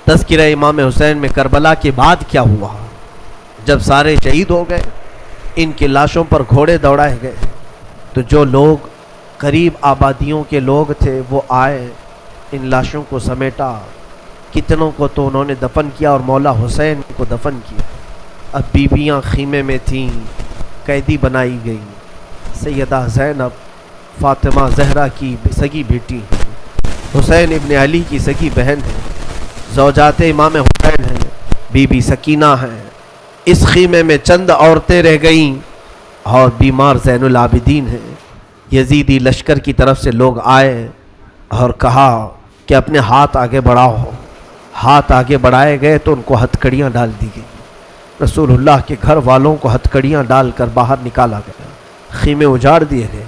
تذکرہ امام حسین میں کربلا کے بعد کیا ہوا؟ جب سارے شہید ہو گئے، ان کی لاشوں پر گھوڑے دوڑائے گئے، تو جو لوگ قریب آبادیوں کے لوگ تھے وہ آئے، ان لاشوں کو سمیٹا، کتنوں کو تو انہوں نے دفن کیا اور مولا حسین کو دفن کیا۔ اب بیویاں خیمے میں تھیں، قیدی بنائی گئیں۔ سیدہ زینب فاطمہ زہرا کی سگی بیٹی ہیں، حسین ابن علی کی سگی بہن ہے، زوجات امام حسین ہیں، بی بی سکینہ ہیں۔ اس خیمے میں چند عورتیں رہ گئیں اور بیمار زین العابدین ہیں۔ یزیدی لشکر کی طرف سے لوگ آئے اور کہا کہ اپنے ہاتھ آگے بڑھاؤ۔ ہاتھ آگے بڑھائے گئے تو ان کو ہتھکڑیاں ڈال دی گئی۔ رسول اللہ کے گھر والوں کو ہتھکڑیاں ڈال کر باہر نکالا گیا، خیمے اجاڑ دیے گئے۔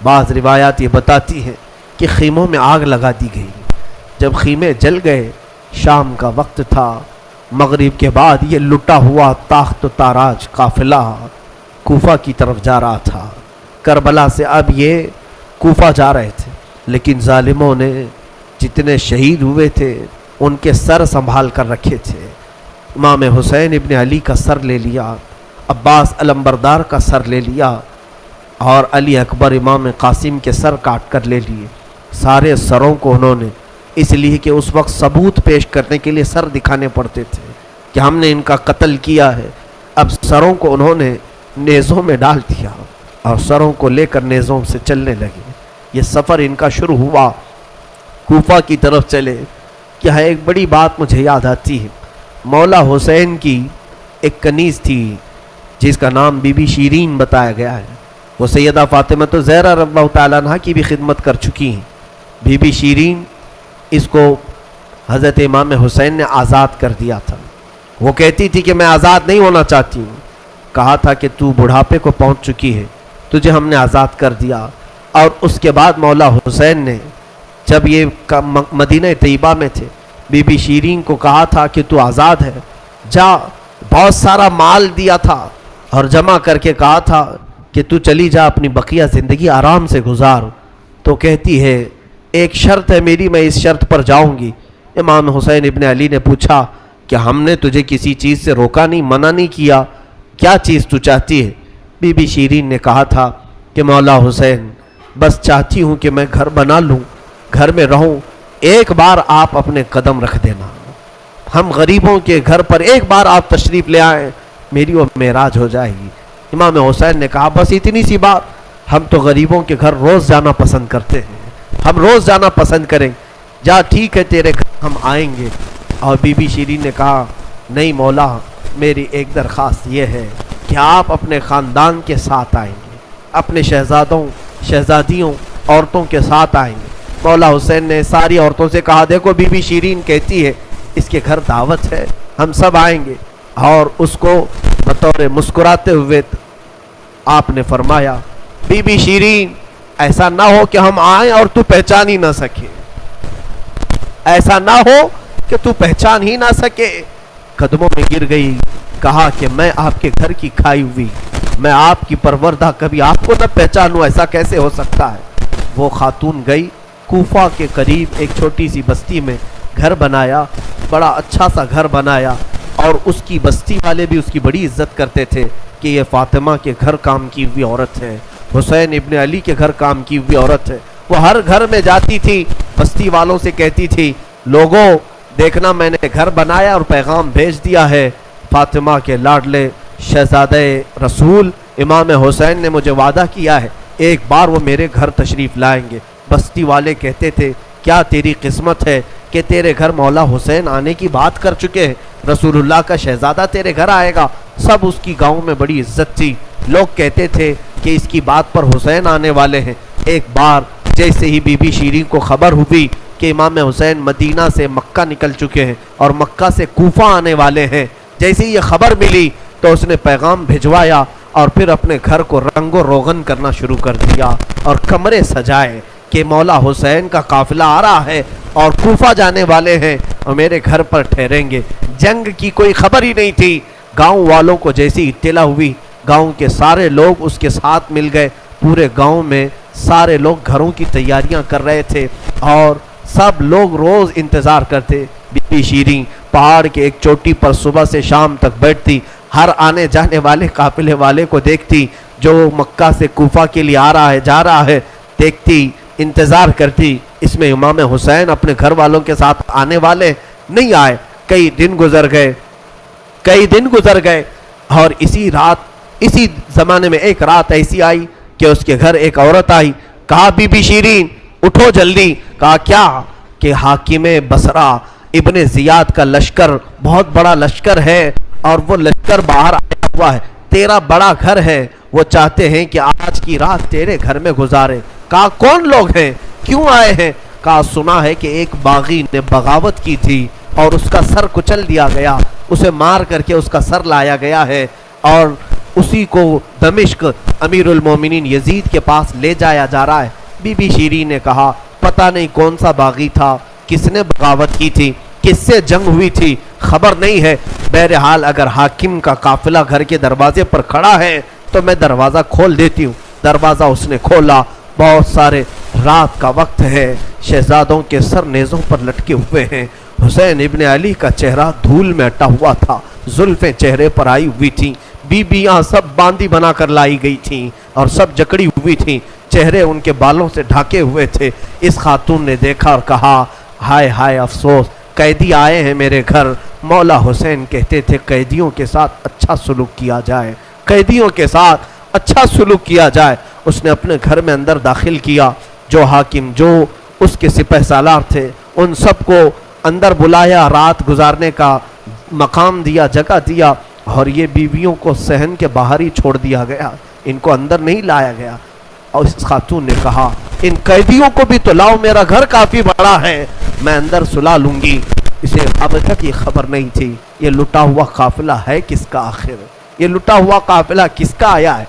بعض روایات یہ بتاتی ہیں کہ خیموں میں آگ لگا دی گئی۔ جب خیمے جل گئے، شام کا وقت تھا، مغرب کے بعد یہ لٹا ہوا تاخت و تاراج قافلہ کوفہ کی طرف جا رہا تھا۔ کربلا سے اب یہ کوفہ جا رہے تھے، لیکن ظالموں نے جتنے شہید ہوئے تھے ان کے سر سنبھال کر رکھے تھے۔ امام حسین ابن علی کا سر لے لیا، عباس علمبردار کا سر لے لیا، اور علی اکبر امام قاسم کے سر کاٹ کر لے لیے۔ سارے سروں کو انہوں نے، اس لیے کہ اس وقت ثبوت پیش کرنے کے لیے سر دکھانے پڑتے تھے کہ ہم نے ان کا قتل کیا ہے، اب سروں کو انہوں نے نیزوں میں ڈال دیا اور سروں کو لے کر نیزوں سے چلنے لگے۔ یہ سفر ان کا شروع ہوا، کوفہ کی طرف چلے۔ کیا ہے، ایک بڑی بات مجھے یاد آتی ہے۔ مولا حسین کی ایک کنیز تھی جس کا نام بی بی شیرین بتایا گیا ہے۔ وہ سیدہ فاطمہ زہرا رضی اللہ تعالیٰ عنہ کی بھی خدمت کر چکی ہیں۔ بی بی شیرین، اس کو حضرت امام حسین نے آزاد کر دیا تھا۔ وہ کہتی تھی کہ میں آزاد نہیں ہونا چاہتی ہوں۔ کہا تھا کہ تو بڑھاپے کو پہنچ چکی ہے، تجھے ہم نے آزاد کر دیا۔ اور اس کے بعد مولا حسین نے جب یہ مدینہ طیبہ میں تھے، بی بی شیرین کو کہا تھا کہ تو آزاد ہے، جا، بہت سارا مال دیا تھا اور جمع کر کے کہا تھا کہ تو چلی جا، اپنی بقیہ زندگی آرام سے گزار۔ تو کہتی ہے ایک شرط ہے میری، میں اس شرط پر جاؤں گی۔ امام حسین ابن علی نے پوچھا کہ ہم نے تجھے کسی چیز سے روکا نہیں، منع نہیں کیا، کیا چیز تو چاہتی ہے؟ بی بی شیرین نے کہا تھا کہ مولا حسین، بس چاہتی ہوں کہ میں گھر بنا لوں، گھر میں رہوں، ایک بار آپ اپنے قدم رکھ دینا، ہم غریبوں کے گھر پر ایک بار آپ تشریف لے آئیں، میری وہ معراج ہو جائے گی۔ امام حسین نے کہا بس اتنی سی بات، ہم تو غریبوں کے گھر روز جانا پسند کرتے ہیں، ہم روز جانا پسند کریں، جا ٹھیک ہے تیرے گھر ہم آئیں گے۔ اور بی بی شیرین نے کہا نہیں مولا، میری ایک درخواست یہ ہے کہ آپ اپنے خاندان کے ساتھ آئیں گے، اپنے شہزادوں شہزادیوں عورتوں کے ساتھ آئیں گے۔ مولا حسین نے ساری عورتوں سے کہا دیکھو بی بی شیرین کہتی ہے اس کے گھر دعوت ہے، ہم سب آئیں گے۔ اور اس کو بطور مسکراتے ہوئے آپ نے فرمایا بی بی شیرین، ایسا نہ ہو کہ ہم آئیں اور تو پہچان ہی نہ سکے، ایسا نہ ہو کہ تو پہچان ہی نہ سکے۔ قدموں میں گر گئی، کہا کہ میں آپ کے گھر کی کھائی ہوئی، میں آپ کی پروردہ، کبھی آپ کو نہ پہچانوں، ایسا کیسے ہو سکتا ہے؟ وہ خاتون گئی، کوفہ کے قریب ایک چھوٹی سی بستی میں گھر بنایا، بڑا اچھا سا گھر بنایا، اور اس کی بستی والے بھی اس کی بڑی عزت کرتے تھے کہ یہ فاطمہ کے گھر کام کی ہوئی عورت ہے، حسین ابن علی کے گھر کام کی ہوئی عورت ہے۔ وہ ہر گھر میں جاتی تھی، بستی والوں سے کہتی تھی لوگوں دیکھنا میں نے گھر بنایا اور پیغام بھیج دیا ہے، فاطمہ کے لاڈلے شہزادے رسول امام حسین نے مجھے وعدہ کیا ہے ایک بار وہ میرے گھر تشریف لائیں گے۔ بستی والے کہتے تھے کیا تیری قسمت ہے کہ تیرے گھر مولا حسین آنے کی بات کر چکے ہیں، رسول اللہ کا شہزادہ تیرے گھر آئے گا۔ سب اس کی گاؤں میں بڑی عزت تھی، لوگ کہتے تھے کہ اس کی بات پر حسین آنے والے ہیں۔ ایک بار جیسے ہی بی بی شیرین کو خبر ہوئی کہ امام حسین مدینہ سے مکہ نکل چکے ہیں اور مکہ سے کوفہ آنے والے ہیں، جیسے ہی یہ خبر ملی تو اس نے پیغام بھجوایا اور پھر اپنے گھر کو رنگ و روغن کرنا شروع کر دیا اور کمرے سجائے کہ مولا حسین کا قافلہ آ رہا ہے اور کوفہ جانے والے ہیں اور میرے گھر پر ٹھہریں گے۔ جنگ کی کوئی خبر ہی نہیں تھی۔ گاؤں والوں کو جیسی اطلاع ہوئی، گاؤں کے سارے لوگ اس کے ساتھ مل گئے۔ پورے گاؤں میں سارے لوگ گھروں کی تیاریاں کر رہے تھے اور سب لوگ روز انتظار کرتے بی بی شیرین پہاڑ کے ایک چوٹی پر صبح سے شام تک بیٹھتی، ہر آنے جانے والے قافلے والے کو دیکھتی، جو مکہ سے کوفہ کے لیے آ رہا ہے جا رہا ہے، دیکھتی، انتظار کرتی، اس میں امام حسین اپنے گھر والوں کے ساتھ آنے والے نہیں آئے۔ کئی دن گزر گئے اور اسی زمانے میں ایک رات ایسی آئی کہ اس کے گھر ایک عورت آئی، کہا بی بی شیرین اٹھو جلدی۔ کہا کیا؟ کہ حاکم بصرہ ابن زیاد کا لشکر، بہت بڑا لشکر ہے اور وہ لشکر باہر آیا ہوا ہے، تیرا بڑا گھر ہے، وہ چاہتے ہیں کہ آج کی رات تیرے گھر میں گزارے۔ کہا کون لوگ ہیں، کیوں آئے ہیں؟ کہا سنا ہے کہ ایک باغی نے بغاوت کی تھی اور اس کا سر کچل دیا گیا، اسے مار کر کے اس کا سر لایا گیا ہے اور اسی کو دمشق امیر المومنین یزید کے پاس لے جایا جا رہا ہے۔ بی بی شیرین نے کہا پتہ نہیں کون سا باغی تھا، کس نے بغاوت کی تھی، کس سے جنگ ہوئی تھی، خبر نہیں ہے، بہرحال اگر حاکم کا قافلہ گھر کے دروازے پر کھڑا ہے تو میں دروازہ کھول دیتی ہوں۔ دروازہ اس نے کھولا، بہت سارے رات کا وقت ہے، شہزادوں کے سر نیزوں پر لٹکے ہوئے ہیں، حسین ابن علی کا چہرہ دھول میں اٹا ہوا تھا، زلفیں چہرے پر آئی ہوئی تھیں، بیبیاں سب باندی بنا کر لائی گئی تھیں اور سب جکڑی ہوئی تھیں، چہرے ان کے بالوں سے ڈھاکے ہوئے تھے۔ اس خاتون نے دیکھا اور کہا ہائے ہائے افسوس، قیدی آئے ہیں میرے گھر۔ مولا حسین کہتے تھے قیدیوں کے ساتھ اچھا سلوک کیا جائے، قیدیوں کے ساتھ اچھا سلوک کیا جائے۔ اس نے اپنے گھر میں اندر داخل کیا، جو حاکم، جو اس کے سپہ سالار تھے، ان سب کو اندر بلایا، رات گزارنے کا مقام دیا، جگہ دیا، اور یہ بیویوں کو صحن کے باہر ہی چھوڑ دیا گیا، ان کو اندر نہیں لایا گیا۔ اور اس خاتون نے کہا ان قیدیوں کو بھی تو لاؤ، میرا گھر کافی بڑا ہے، میں اندر سلا لوں گی۔ اسے اب تک یہ خبر نہیں تھی یہ لٹا ہوا قافلہ ہے کس کا، آخر یہ لٹا ہوا قافلہ کس کا آیا ہے۔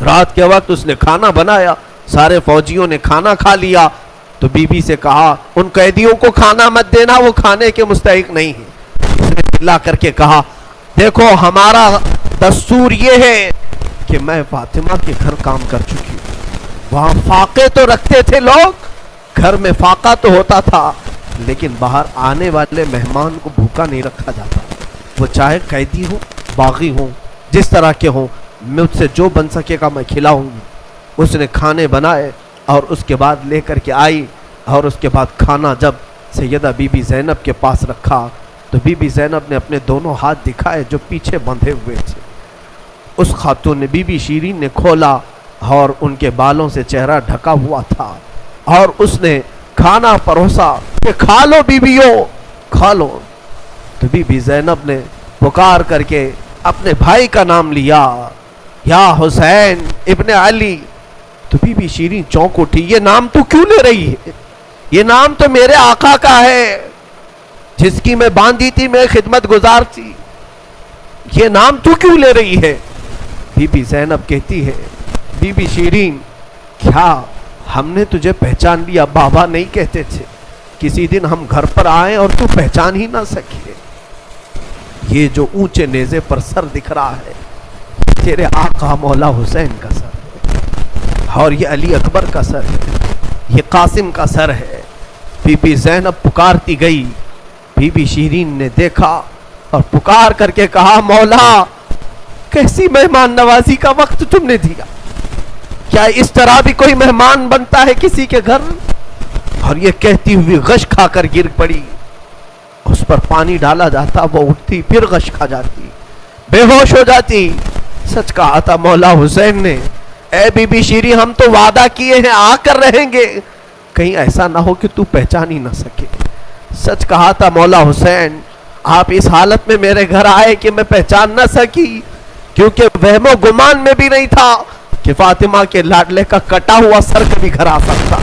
رات کے وقت اس نے کھانا بنایا، سارے فوجیوں نے کھانا کھا لیا، تو بی بی سے کہا ان قیدیوں کو کھانا مت دینا، وہ کھانے کے مستحق نہیں ہیں۔ اس نے چلا کر کے کہا دیکھو ہمارا دستور یہ ہے کہ میں فاطمہ کے گھر کام کر چکی ہوں، وہاں فاقے تو رکھتے تھے لوگ، گھر میں فاقہ تو ہوتا تھا، لیکن باہر آنے والے مہمان کو بھوکا نہیں رکھا جاتا، وہ چاہے قیدی ہوں، باغی ہوں، جس طرح کے ہوں، مجھ سے جو بن سکے گا میں کھلاؤں گی۔ اس نے کھانے بنائے اور اس کے بعد لے کر کے آئی، اور اس کے بعد کھانا جب سیدہ بی بی زینب کے پاس رکھا تو بی بی زینب نے اپنے دونوں ہاتھ دکھائے جو پیچھے بندھے ہوئے تھے۔ اس خاتون نے، بی بی شیرین نے کھولا اور ان کے بالوں سے چہرہ ڈھکا ہوا تھا، اور اس نے کھانا پروسا کہ کھا لو بیبیوں، کھا لو۔ تو بی بی زینب نے پکار کر کے اپنے بھائی کا نام لیا، یا حسین ابن علی۔ تو بی بی شیرین چونک اٹھی، یہ نام تو کیوں لے رہی ہے؟ یہ نام تو میرے آقا کا ہے جس کی میں باندھی تھی، میں خدمت گزار تھی، یہ نام تو کیوں لے رہی ہے؟ بی بی زینب کہتی ہے بی بی شیرین کیا ہم نے تجھے پہچان لیا؟ بابا نہیں کہتے تھے کسی دن ہم گھر پر آئیں اور تو پہچان ہی نہ سکے؟ یہ جو اونچے نیزے پر سر دکھ رہا ہے تیرے آقا مولا حسین کا سر ہے، اور یہ علی اکبر کا سر ہے، یہ قاسم کا سر ہے۔ بی بی زینب پکارتی گئی، بی بی شیرین نے دیکھا اور پکار کر کے کہا مولا کیسی مہمان نوازی کا وقت تم نے دیا، کیا اس طرح بھی کوئی مہمان بنتا ہے کسی کے گھر؟ اور یہ کہتی ہوئی غش کھا کر گر پڑی، اس پر پانی ڈالا جاتا، وہ اٹھتی پھر غش کھا جاتی، بے ہوش ہو جاتی۔ سچ کہا تھا مولا حسین نے، اے بی بی شیرین ہم تو وعدہ کیے ہیں آ کر رہیں گے، کہیں ایسا نہ ہو کہ تو پہچان ہی نہ سکے۔ سچ کہا تھا مولا حسین، آپ اس حالت میں میرے گھر آئے کہ میں پہچان نہ سکی، کیونکہ وہم و گمان میں بھی نہیں تھا کہ فاطمہ کے لاڈلے کا کٹا ہوا سر کبھی گھر آ سکتا۔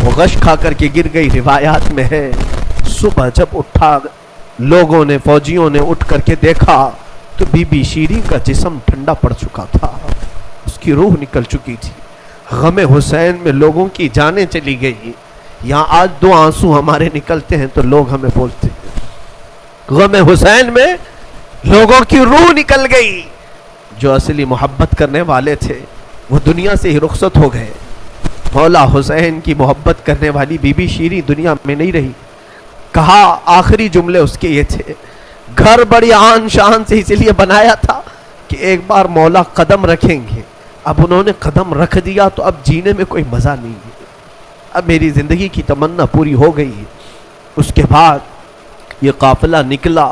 وہ غش کھا کر کے گر گئی۔ روایات میں ہے صبح جب اٹھا لوگوں نے، فوجیوں نے اٹھ کر کے دیکھا تو بی بی شیرین کا جسم ٹھنڈا پڑ چکا تھا، اس کی روح نکل چکی تھی۔ غم حسین میں لوگوں کی جانیں چلی گئی۔ یہاں آج دو آنسو ہمارے نکلتے ہیں تو لوگ ہمیں بولتے ہیں غم حسین میں لوگوں کی روح نکل گئی۔ جو اصلی محبت کرنے والے تھے وہ دنیا سے ہی رخصت ہو گئے۔ مولا حسین کی محبت کرنے والی بی بی شیرین دنیا میں نہیں رہی۔ کہا آخری جملے اس کے یہ تھے، گھر بڑی آن شان سے اس لیے بنایا تھا کہ ایک بار مولا قدم رکھیں گے، اب انہوں نے قدم رکھ دیا تو اب جینے میں کوئی مزہ نہیں ہے، اب میری زندگی کی تمنا پوری ہو گئی ہے۔ اس کے بعد یہ قافلہ نکلا،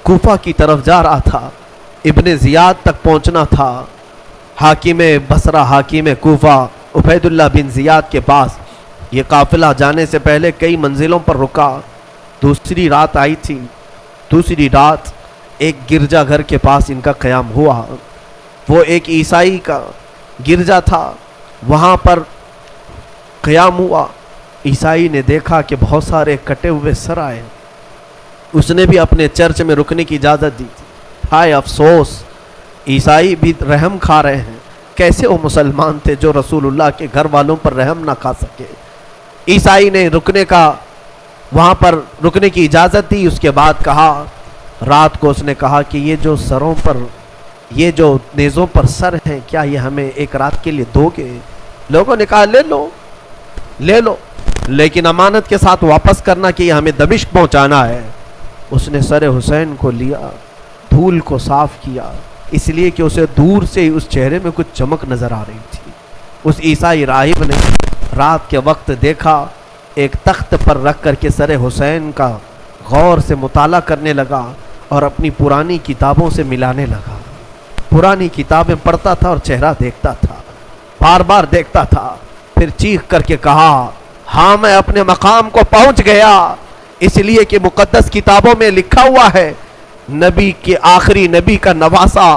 کوفہ کی طرف جا رہا تھا، ابن زیاد تک پہنچنا تھا، حاکم بصرہ حاکم کوفہ عبید اللہ بن زیاد کے پاس۔ یہ قافلہ جانے سے پہلے کئی منزلوں پر رکا، دوسری رات آئی تھی، دوسری رات ایک گرجا گھر کے پاس ان کا قیام ہوا، وہ ایک عیسائی کا گرجا تھا، وہاں پر قیام ہوا۔ عیسائی نے دیکھا کہ بہت سارے کٹے ہوئے سر آئے، اس نے بھی اپنے چرچ میں رکنے کی اجازت دی تھی۔ ہائے افسوس، عیسائی بھی رحم کھا رہے ہیں، کیسے وہ مسلمان تھے جو رسول اللہ کے گھر والوں پر رحم نہ کھا سکے۔ عیسائی نے وہاں پر رکنے کی اجازت دی۔ اس کے بعد کہا، رات کو اس نے کہا کہ یہ جو سروں پر، یہ جو نیزوں پر سر ہیں، کیا یہ ہمیں ایک رات کے لیے دو گے؟ لوگوں نے کہا لے لو لے لو، لیکن امانت کے ساتھ واپس کرنا کہ یہ ہمیں دمشق پہنچانا ہے۔ اس نے سر حسین کو لیا، دھول کو صاف کیا، اس لیے کہ اسے دور سے اس چہرے میں کچھ چمک نظر آ رہی تھی۔ اس عیسائی راہب نے رات کے وقت دیکھا، ایک تخت پر رکھ کر کے سر حسین کا غور سے مطالعہ کرنے لگا اور اپنی پرانی کتابوں سے ملانے لگا۔ پرانی کتابیں پڑھتا تھا اور چہرہ دیکھتا تھا، بار بار دیکھتا تھا، پھر چیخ کر کے کہا، ہاں میں اپنے مقام کو پہنچ گیا، اس لیے کہ مقدس کتابوں میں لکھا ہوا ہے نبی کے آخری نبی کا نواسا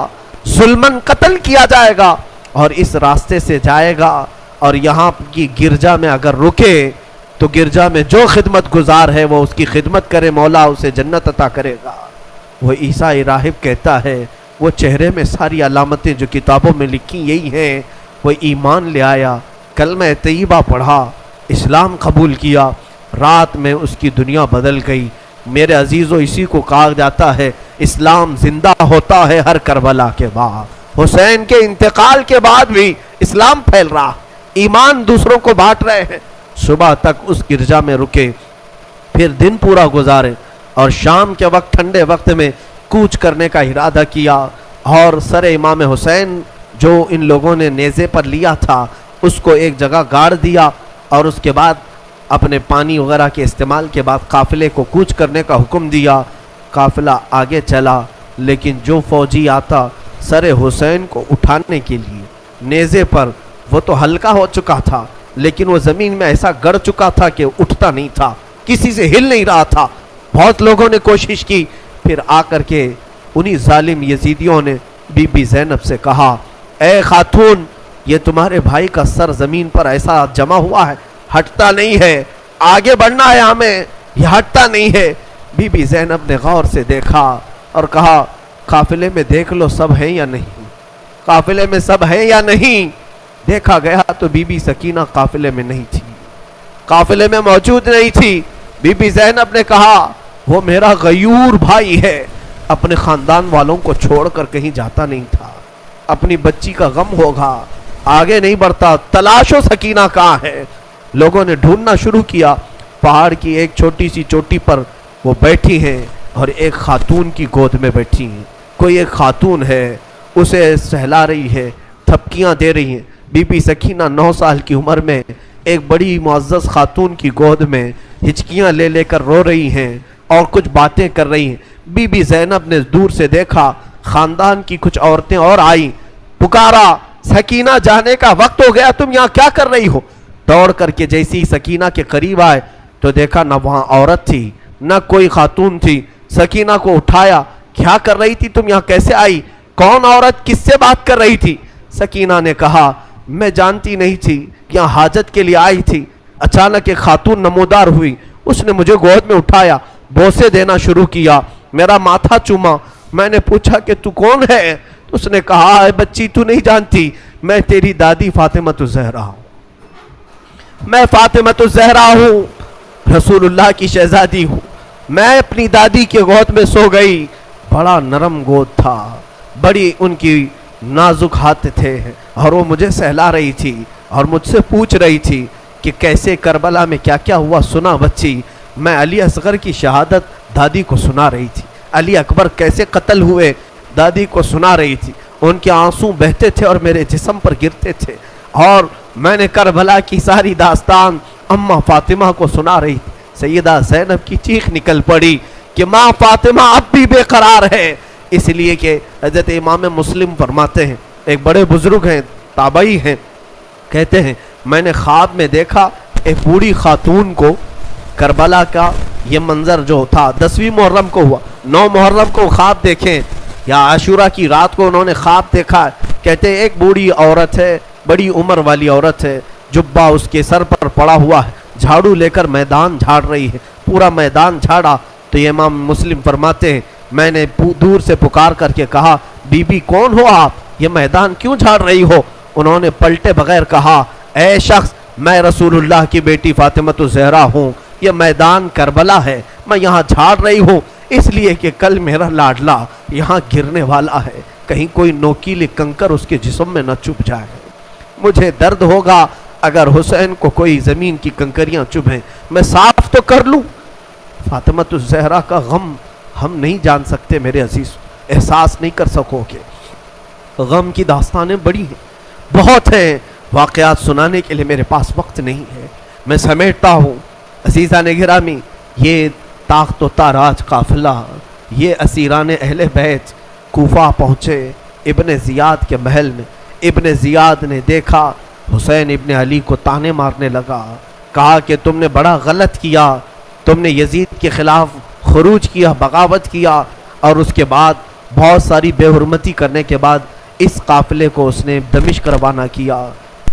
ظلمن قتل کیا جائے گا اور اس راستے سے جائے گا، اور یہاں کی گرجا میں اگر رکے تو گرجا میں جو خدمت گزار ہے وہ اس کی خدمت کرے، مولا اسے جنت عطا کرے گا۔ وہ عیسائی راہب کہتا ہے وہ چہرے میں ساری علامتیں جو کتابوں میں لکھی یہی ہیں، وہ ایمان لے آیا، کلمہ طیبہ پڑھا، اسلام قبول کیا، رات میں اس کی دنیا بدل گئی۔ میرے عزیزو، اسی کو کہا جاتا ہے اسلام زندہ ہوتا ہے ہر کربلا کے بعد۔ حسین کے انتقال کے بعد بھی اسلام پھیل رہا، ایمان دوسروں کو بانٹ رہے ہیں۔ صبح تک اس گرجا میں رکے، پھر دن پورا گزارے اور شام کے وقت ٹھنڈے وقت میں کوچ کرنے کا ارادہ کیا، اور سر امام حسین جو ان لوگوں نے نیزے پر لیا تھا اس کو ایک جگہ گاڑ دیا، اور اس کے بعد اپنے پانی وغیرہ کے استعمال کے بعد قافلے کو کوچ کرنے کا حکم دیا۔ قافلہ آگے چلا، لیکن جو فوجی آتا سر حسین کو اٹھانے کے لیے نیزے پر، وہ تو ہلکا ہو چکا تھا لیکن وہ زمین میں ایسا گڑ چکا تھا کہ اٹھتا نہیں تھا، کسی سے ہل نہیں رہا تھا۔ بہت لوگوں نے کوشش کی، پھر آ کر کے انہی ظالم یزیدیوں نے بی بی زینب سے کہا، اے خاتون، یہ تمہارے بھائی کا سر زمین پر ایسا جمع ہوا ہے، ہٹتا نہیں ہے، آگے بڑھنا ہے ہمیں، یہ ہٹتا نہیں ہے۔ بی بی زینب نے غور سے دیکھا اور کہا، قافلے میں دیکھ لو سب ہیں یا نہیں، قافلے میں سب ہیں یا نہیں۔ دیکھا گیا تو بی بی سکینہ قافلے میں نہیں تھی، قافلے میں موجود نہیں تھی۔ بی بی زینب نے کہا، وہ میرا غیور بھائی ہے، اپنے خاندان والوں کو چھوڑ کر کہیں جاتا نہیں تھا، اپنی بچی کا غم ہوگا، آگے نہیں بڑھتا، تلاشو سکینہ کہاں ہے۔ لوگوں نے ڈھونڈنا شروع کیا، پہاڑ کی ایک چھوٹی سی چوٹی پر وہ بیٹھی ہیں اور ایک خاتون کی گود میں بیٹھی ہیں، کوئی ایک خاتون ہے، اسے سہلا رہی ہے، تھپکیاں دے رہی ہیں۔ بی بی سکینہ 9 سال کی عمر میں ایک بڑی معزز خاتون کی گود میں ہچکیاں لے لے کر رو رہی ہیں اور کچھ باتیں کر رہی ہیں۔ بی بی زینب نے دور سے دیکھا، خاندان کی کچھ عورتیں اور آئیں، پکارا، سکینہ جانے کا وقت ہو گیا، تم یہاں کیا کر رہی ہو؟ دوڑ کر کے جیسی سکینہ کے قریب آئے تو دیکھا نہ وہاں عورت تھی نہ کوئی خاتون تھی۔ سکینہ کو اٹھایا، کیا کر رہی تھی تم یہاں، کیسے آئی، کون عورت کس سے بات کر رہی تھی؟ سکینہ نے کہا، میں جانتی نہیں تھی، یہاں حاجت کے لیے آئی تھی، اچانک ایک خاتون نمودار ہوئی، اس نے مجھے گود میں اٹھایا، بوسے دینا شروع کیا، میرا ماتھا چوما، میں نے پوچھا کہ تو کون ہے؟ اس نے کہا، اے بچی تو نہیں جانتی، میں تیری دادی فاطمۃ الزہرا ہوں، میں فاطمۃ الزہرا ہوں، رسول اللہ کی شہزادی ہوں، میں اپنی دادی کے گود میں سو گئی، بڑا نرم گود تھا، بڑی ان کی نازک ہاتھ تھے، اور وہ مجھے سہلا رہی تھی اور مجھ سے پوچھ رہی تھی کہ کیسے کربلا میں کیا کیا ہوا، سنا بچی، میں علی اصغر کی شہادت دادی کو سنا رہی تھی، علی اکبر کیسے قتل ہوئے دادی کو سنا رہی تھی، ان کے آنسو بہتے تھے اور میرے جسم پر گرتے تھے، اور میں نے کربلا کی ساری داستان اماں فاطمہ کو سنا رہی تھی۔ سیدہ زینب کی چیخ نکل پڑی کہ ماں فاطمہ اب بھی بے قرار ہے، اس لیے کہ حضرت امام مسلم فرماتے ہیں، ایک بڑے بزرگ ہیں، تابعی ہیں، کہتے ہیں میں نے خواب میں دیکھا ایک بوڑھی خاتون کو، کربلا کا یہ منظر جو تھا 10ویں محرم کو ہوا، 9 محرم کو خواب دیکھیں یا عاشورہ کی رات کو انہوں نے خواب دیکھا، کہتے ہیں ایک بوڑھی عورت ہے، بڑی عمر والی عورت ہے، جبہ اس کے سر پر پڑا ہوا ہے، جھاڑو لے کر میدان جھاڑ رہی ہے، پورا میدان جھاڑا۔ تو یہ امام مسلم فرماتے ہیں میں نے دور سے پکار کر کے کہا بی بی کون ہو آپ، یہ میدان کیوں جھاڑ رہی ہو؟ انہوں نے پلٹے بغیر کہا اے شخص میں رسول اللہ کی بیٹی فاطمۃ الزہرا ہوں، یہ میدان کربلا ہے، میں یہاں جھاڑ رہی ہوں اس لیے کہ کل میرا لاڈلا یہاں گرنے والا ہے، کہیں کوئی نوکیلی کنکر اس کے جسم میں نہ چبھ جائے، مجھے درد ہوگا اگر حسین کو کوئی زمین کی کنکریاں چبھیں، میں صاف تو کر لوں۔ فاطمۃ الزہرا کا غم ہم نہیں جان سکتے میرے عزیز، احساس نہیں کر سکو گے، غم کی داستانیں بڑی ہیں، بہت ہیں، واقعات سنانے کے لیے میرے پاس وقت نہیں ہے، میں سمیٹتا ہوں۔ عزیزان گرامی، یہ تاخت و تاراج قافلہ، یہ اسیران اہل بیت کوفہ پہنچے ابن زیاد کے محل میں، ابن زیاد نے دیکھا حسین ابن علی کو تانے مارنے لگا، کہا کہ تم نے بڑا غلط کیا، تم نے یزید کے خلاف خروج کیا، بغاوت کیا، اور اس کے بعد بہت ساری بے حرمتی کرنے کے بعد اس قافلے کو اس نے دمشق روانہ کیا۔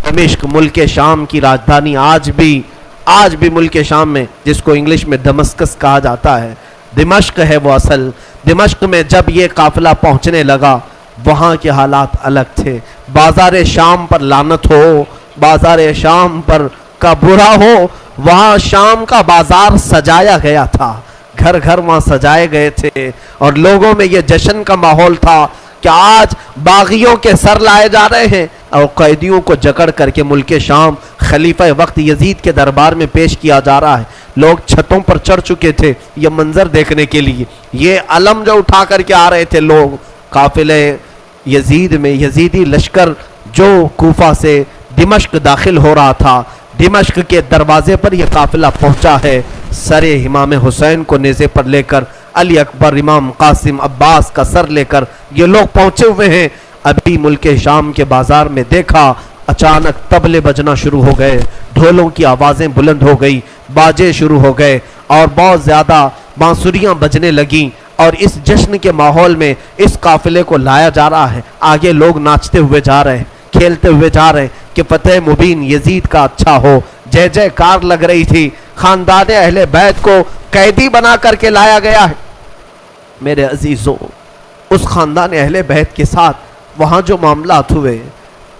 دمشق ملک شام کی راجدھانی، آج بھی ملک شام میں جس کو انگلش میں دمسکس کہا جاتا ہے، دمشق ہے وہ اصل۔ دمشق میں جب یہ قافلہ پہنچنے لگا وہاں کے حالات الگ تھے، بازار شام پر لعنت ہو، بازار شام پر کا برا ہو، وہاں شام کا بازار سجایا گیا تھا، گھر گھر وہاں سجائے گئے تھے، اور لوگوں میں یہ جشن کا ماحول تھا کہ آج باغیوں کے سر لائے جا رہے ہیں اور قیدیوں کو جکڑ کر کے ملک شام خلیفہ وقت یزید کے دربار میں پیش کیا جا رہا ہے۔ لوگ چھتوں پر چڑھ چکے تھے یہ منظر دیکھنے کے لیے، یہ علم جو اٹھا کر کے آ رہے تھے لوگ قافلے یزید میں، یزیدی لشکر جو کوفہ سے دمشق داخل ہو رہا تھا، دمشق کے دروازے پر یہ قافلہ پہنچا ہے، سر امام حسین کو نیزے پر لے کر، علی اکبر، امام قاسم، عباس کا سر لے کر یہ لوگ پہنچے ہوئے ہیں۔ ابھی ملک شام کے بازار میں دیکھا اچانک طبلے بجنا شروع ہو گئے، ڈھولوں کی آوازیں بلند ہو گئی، باجے شروع ہو گئے اور بہت زیادہ بانسریاں بجنے لگیں، اور اس جشن کے ماحول میں اس قافلے کو لایا جا رہا ہے، آگے لوگ ناچتے ہوئے جا رہے ہیں، کھیلتے ہوئے جا رہے ہیں کہ فتح مبین یزید کا اچھا ہو، جے جے کار لگ رہی تھی، خاندان اہل بیت کو قیدی بنا کر کے لایا گیا ہے۔ میرے عزیزوں، اس خاندان اہل بیت کے ساتھ وہاں جو معاملات ہوئے،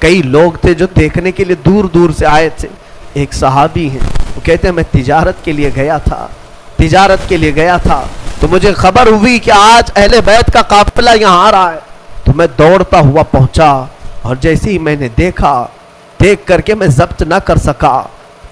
کئی لوگ تھے جو دیکھنے کے لیے دور دور سے آئے تھے۔ ایک صحابی ہیں، وہ کہتے ہیں میں تجارت کے لیے گیا تھا تو مجھے خبر ہوئی کہ آج اہل بیت کا قافلہ یہاں آ رہا ہے، تو میں دوڑتا ہوا پہنچا، اور جیسے ہی میں نے دیکھ کر کے میں ضبط نہ کر سکا،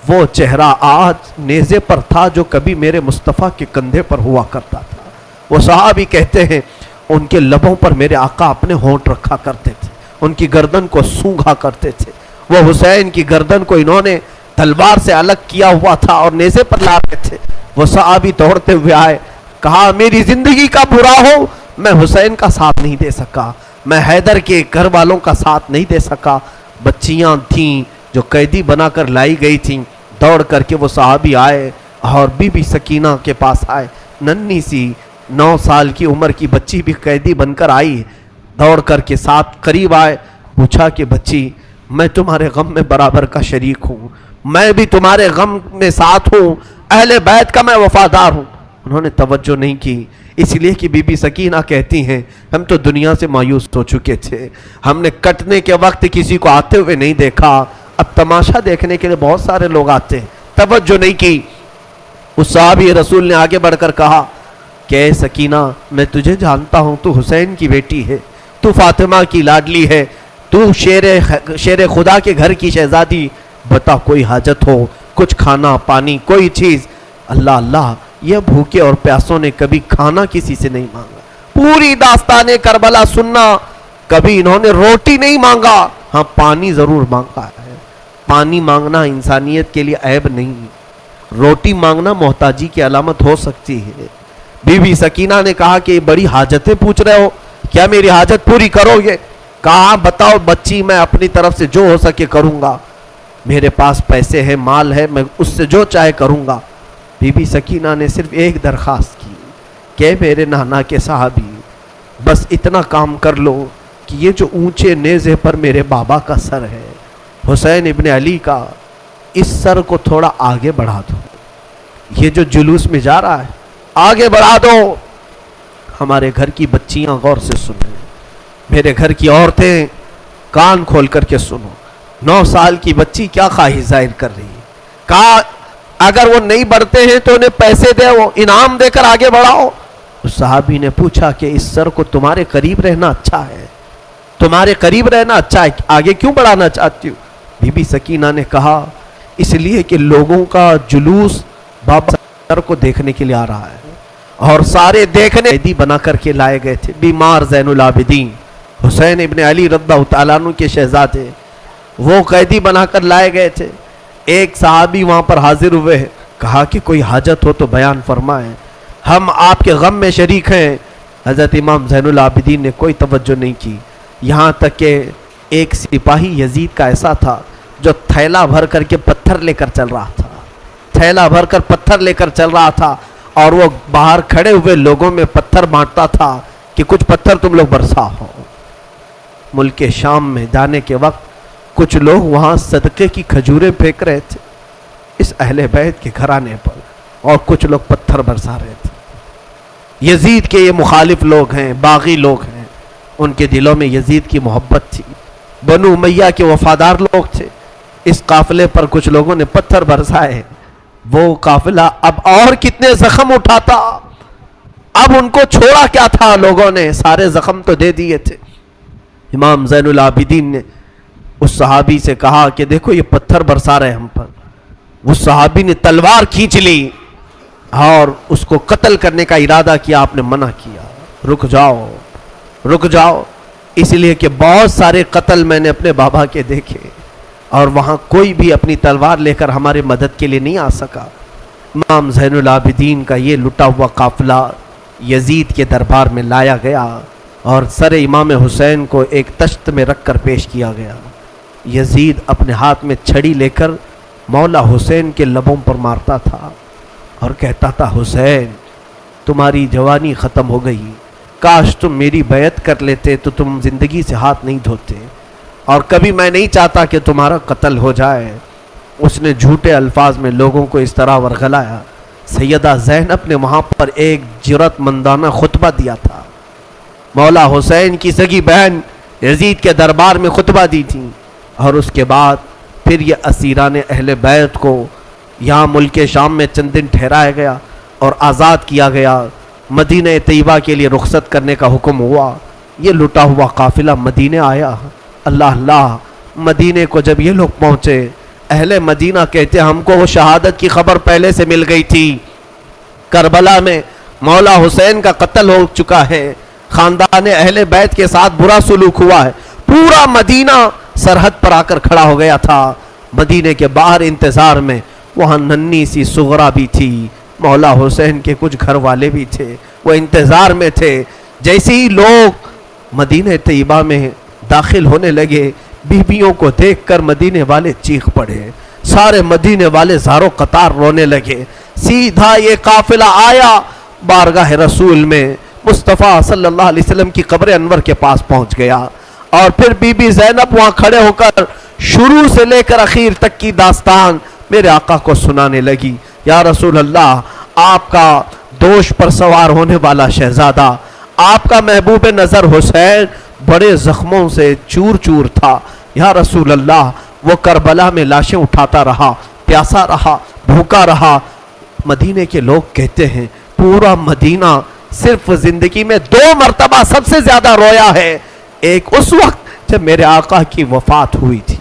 وہ چہرہ آج نیزے پر تھا جو کبھی میرے مصطفیٰ کے کندھے پر ہوا کرتا تھا۔ وہ صحابی کہتے ہیں ان کے لبوں پر میرے آقا اپنے ہونٹ رکھا کرتے تھے، ان کی گردن کو سونگھا کرتے تھے، وہ حسین کی گردن کو انہوں نے تلوار سے الگ کیا ہوا تھا اور نیزے پر لا رہے تھے۔ وہ صحابی دوڑتے ہوئے آئے، کہا میری زندگی کا برا ہو، میں حسین کا ساتھ نہیں دے سکا، میں حیدر کے گھر والوں کا ساتھ نہیں دے سکا۔ بچیاں تھیں جو قیدی بنا کر لائی گئی تھیں، دوڑ کر کے وہ صحابی آئے اور بی بی سکینہ کے پاس آئے، ننھی سی 9 سال کی عمر کی بچی بھی قیدی بن کر آئی، دوڑ کر کے ساتھ قریب آئے، پوچھا کہ بچی میں تمہارے غم میں برابر کا شریک ہوں، میں بھی تمہارے غم میں ساتھ ہوں، اہل بیت کا میں وفادار ہوں۔ انہوں نے توجہ نہیں کی، اس لیے کہ بی بی سکینہ کہتی ہیں ہم تو دنیا سے مایوس ہو چکے تھے، ہم نے کٹنے کے وقت کسی کو آتے ہوئے نہیں دیکھا، اب تماشا دیکھنے کے لیے بہت سارے لوگ آتے ہیں، توجہ نہیں کی۔ اس صحابی رسول نے آگے بڑھ کر کہا کہ اے سکینہ میں تجھے جانتا ہوں، تو حسین کی بیٹی ہے، تو فاطمہ کی لاڈلی ہے، تو شیر خدا کے گھر کی شہزادی، بتا کوئی حاجت ہو، کچھ کھانا پانی کوئی چیز اللہ اللہ، یہ بھوکے اور پیاسوں نے کبھی کھانا کسی سے نہیں مانگا. پوری داستان کربلا سننا، کبھی انہوں نے روٹی نہیں مانگا، ہاں پانی ضرور مانگا ہے. پانی مانگنا انسانیت کے لیے عیب نہیں، روٹی مانگنا محتاجی کی علامت ہو سکتی ہے. بی بی سکینہ نے کہا کہ بڑی حاجتیں پوچھ رہے ہو، کیا میری حاجت پوری کرو گے؟ کہا بتاؤ بچی، میں اپنی طرف سے جو ہو سکے کروں گا، میرے پاس پیسے ہیں، مال ہے، میں اس سے جو چاہے کروں گا. بی بی سکینہ نے صرف ایک درخواست کی کہ میرے نانا کے صحابی، بس اتنا کام کر لو کہ یہ جو اونچے نیزے پر میرے بابا کا سر ہے، حسین ابن علی کا، اس سر کو تھوڑا آگے بڑھا دو. یہ جو جلوس میں جا رہا ہے آگے بڑھا دو. ہمارے گھر کی بچیاں غور سے سنیں، میرے گھر کی عورتیں کان کھول کر کے سنو. 9 سال کی بچی کیا خواہش ظاہر کر رہی ہے. کہا اگر وہ نہیں بڑھتے ہیں تو انہیں پیسے دے، وہ انعام دے کر آگے بڑھاؤ. اس صحابی نے پوچھا کہ اس سر کو تمہارے قریب رہنا اچھا ہے، تمہارے قریب رہنا اچھا ہے، آگے کیوں بڑھانا چاہتی ہو؟ بی بی سکینہ نے کہا اس لیے کہ لوگوں کا جلوس بابا سر کو دیکھنے کے لیے آ رہا ہے، اور سارے دیکھنے قیدی بنا کر کے لائے گئے تھے. بیمار زین العابدین حسین ابن علی رضی اللہ تعالیٰ عنہ کے شہزادے، وہ قیدی بنا کر لائے گئے تھے. ایک صحابی وہاں پر حاضر ہوئے، کہا کہ کوئی حاجت ہو تو بیان فرمائیں، ہم آپ کے غم میں شریک ہیں. حضرت امام زین العابدین نے کوئی توجہ نہیں کی، یہاں تک کہ ایک سپاہی یزید کا ایسا تھا جو تھیلا بھر کر کے پتھر لے کر چل رہا تھا، تھیلا بھر کر پتھر لے کر چل رہا تھا، اور وہ باہر کھڑے ہوئے لوگوں میں پتھر بانٹتا تھا کہ کچھ پتھر تم لوگ برسا ہو. ملک شام میں جانے کے وقت کچھ لوگ وہاں صدقے کی کھجوریں پھینک رہے تھے اس اہل بیت کے گھرانے پر، اور کچھ لوگ پتھر برسا رہے تھے. یزید کے یہ مخالف لوگ ہیں، باغی لوگ ہیں، ان کے دلوں میں یزید کی محبت تھی، بنو امیہ کے وفادار لوگ تھے. اس قافلے پر کچھ لوگوں نے پتھر برسائے. وہ قافلہ اب اور کتنے زخم اٹھاتا، اب ان کو چھوڑا کیا تھا، لوگوں نے سارے زخم تو دے دیے تھے. امام زین العابدین نے اس صحابی سے کہا کہ دیکھو یہ پتھر برسا رہے ہم پر. اس صحابی نے تلوار کھینچ لی اور اس کو قتل کرنے کا ارادہ کیا. آپ نے منع کیا، رک جاؤ رک جاؤ، اس لیے کہ بہت سارے قتل میں نے اپنے بابا کے دیکھے، اور وہاں کوئی بھی اپنی تلوار لے کر ہمارے مدد کے لیے نہیں آ سکا. امام زین العابدین کا یہ لٹا ہوا قافلہ یزید کے دربار میں لایا گیا اور سر امام حسین کو ایک تشت میں رکھ کر پیش کیا گیا. یزید اپنے ہاتھ میں چھڑی لے کر مولا حسین کے لبوں پر مارتا تھا اور کہتا تھا حسین تمہاری جوانی ختم ہو گئی، کاش تم میری بیعت کر لیتے تو تم زندگی سے ہاتھ نہیں دھوتے، اور کبھی میں نہیں چاہتا کہ تمہارا قتل ہو جائے. اس نے جھوٹے الفاظ میں لوگوں کو اس طرح ورغلایا. سیدہ زینب نے وہاں پر ایک جرأت مندانہ خطبہ دیا تھا، مولا حسین کی سگی بہن یزید کے دربار میں خطبہ دی تھی، اور اس کے بعد پھر یہ اسیران اہل بیت کو یہاں ملک شام میں چند دن ٹھہرایا گیا اور آزاد کیا گیا. مدینہ طیبہ کے لیے رخصت کرنے کا حکم ہوا. یہ لٹا ہوا قافلہ مدینہ آیا. اللہ اللہ، مدینے کو جب یہ لوگ پہنچے، اہل مدینہ کہتے ہم کو وہ شہادت کی خبر پہلے سے مل گئی تھی، کربلا میں مولا حسین کا قتل ہو چکا ہے، خاندان اہل بیت کے ساتھ برا سلوک ہوا ہے. پورا مدینہ سرحد پر آ کر کھڑا ہو گیا تھا. مدینے کے باہر انتظار میں وہاں ننھی سی سغرا بھی تھی، مولا حسین کے کچھ گھر والے بھی تھے، وہ انتظار میں تھے. جیسے ہی لوگ مدینہ طیبہ میں داخل ہونے لگے، بیویوں کو دیکھ کر مدینے والے چیخ پڑے، سارے مدینے والے زارو قطار رونے لگے. سیدھا یہ قافلہ آیا بارگاہ رسول میں، مصطفیٰ صلی اللہ علیہ وسلم کی قبر انور کے پاس پہنچ گیا، اور پھر بی بی زینب وہاں کھڑے ہو کر شروع سے لے کر اخیر تک کی داستان میرے آقا کو سنانے لگی. یا رسول اللہ، آپ کا دوش پر سوار ہونے والا شہزادہ، آپ کا محبوب نظر حسین بڑے زخموں سے چور چور تھا. یا رسول اللہ، وہ کربلا میں لاشیں اٹھاتا رہا، پیاسا رہا، بھوکا رہا. مدینے کے لوگ کہتے ہیں پورا مدینہ صرف زندگی میں 2 مرتبہ سب سے زیادہ رویا ہے. ایک اس وقت جب میرے آقا کی وفات ہوئی تھی،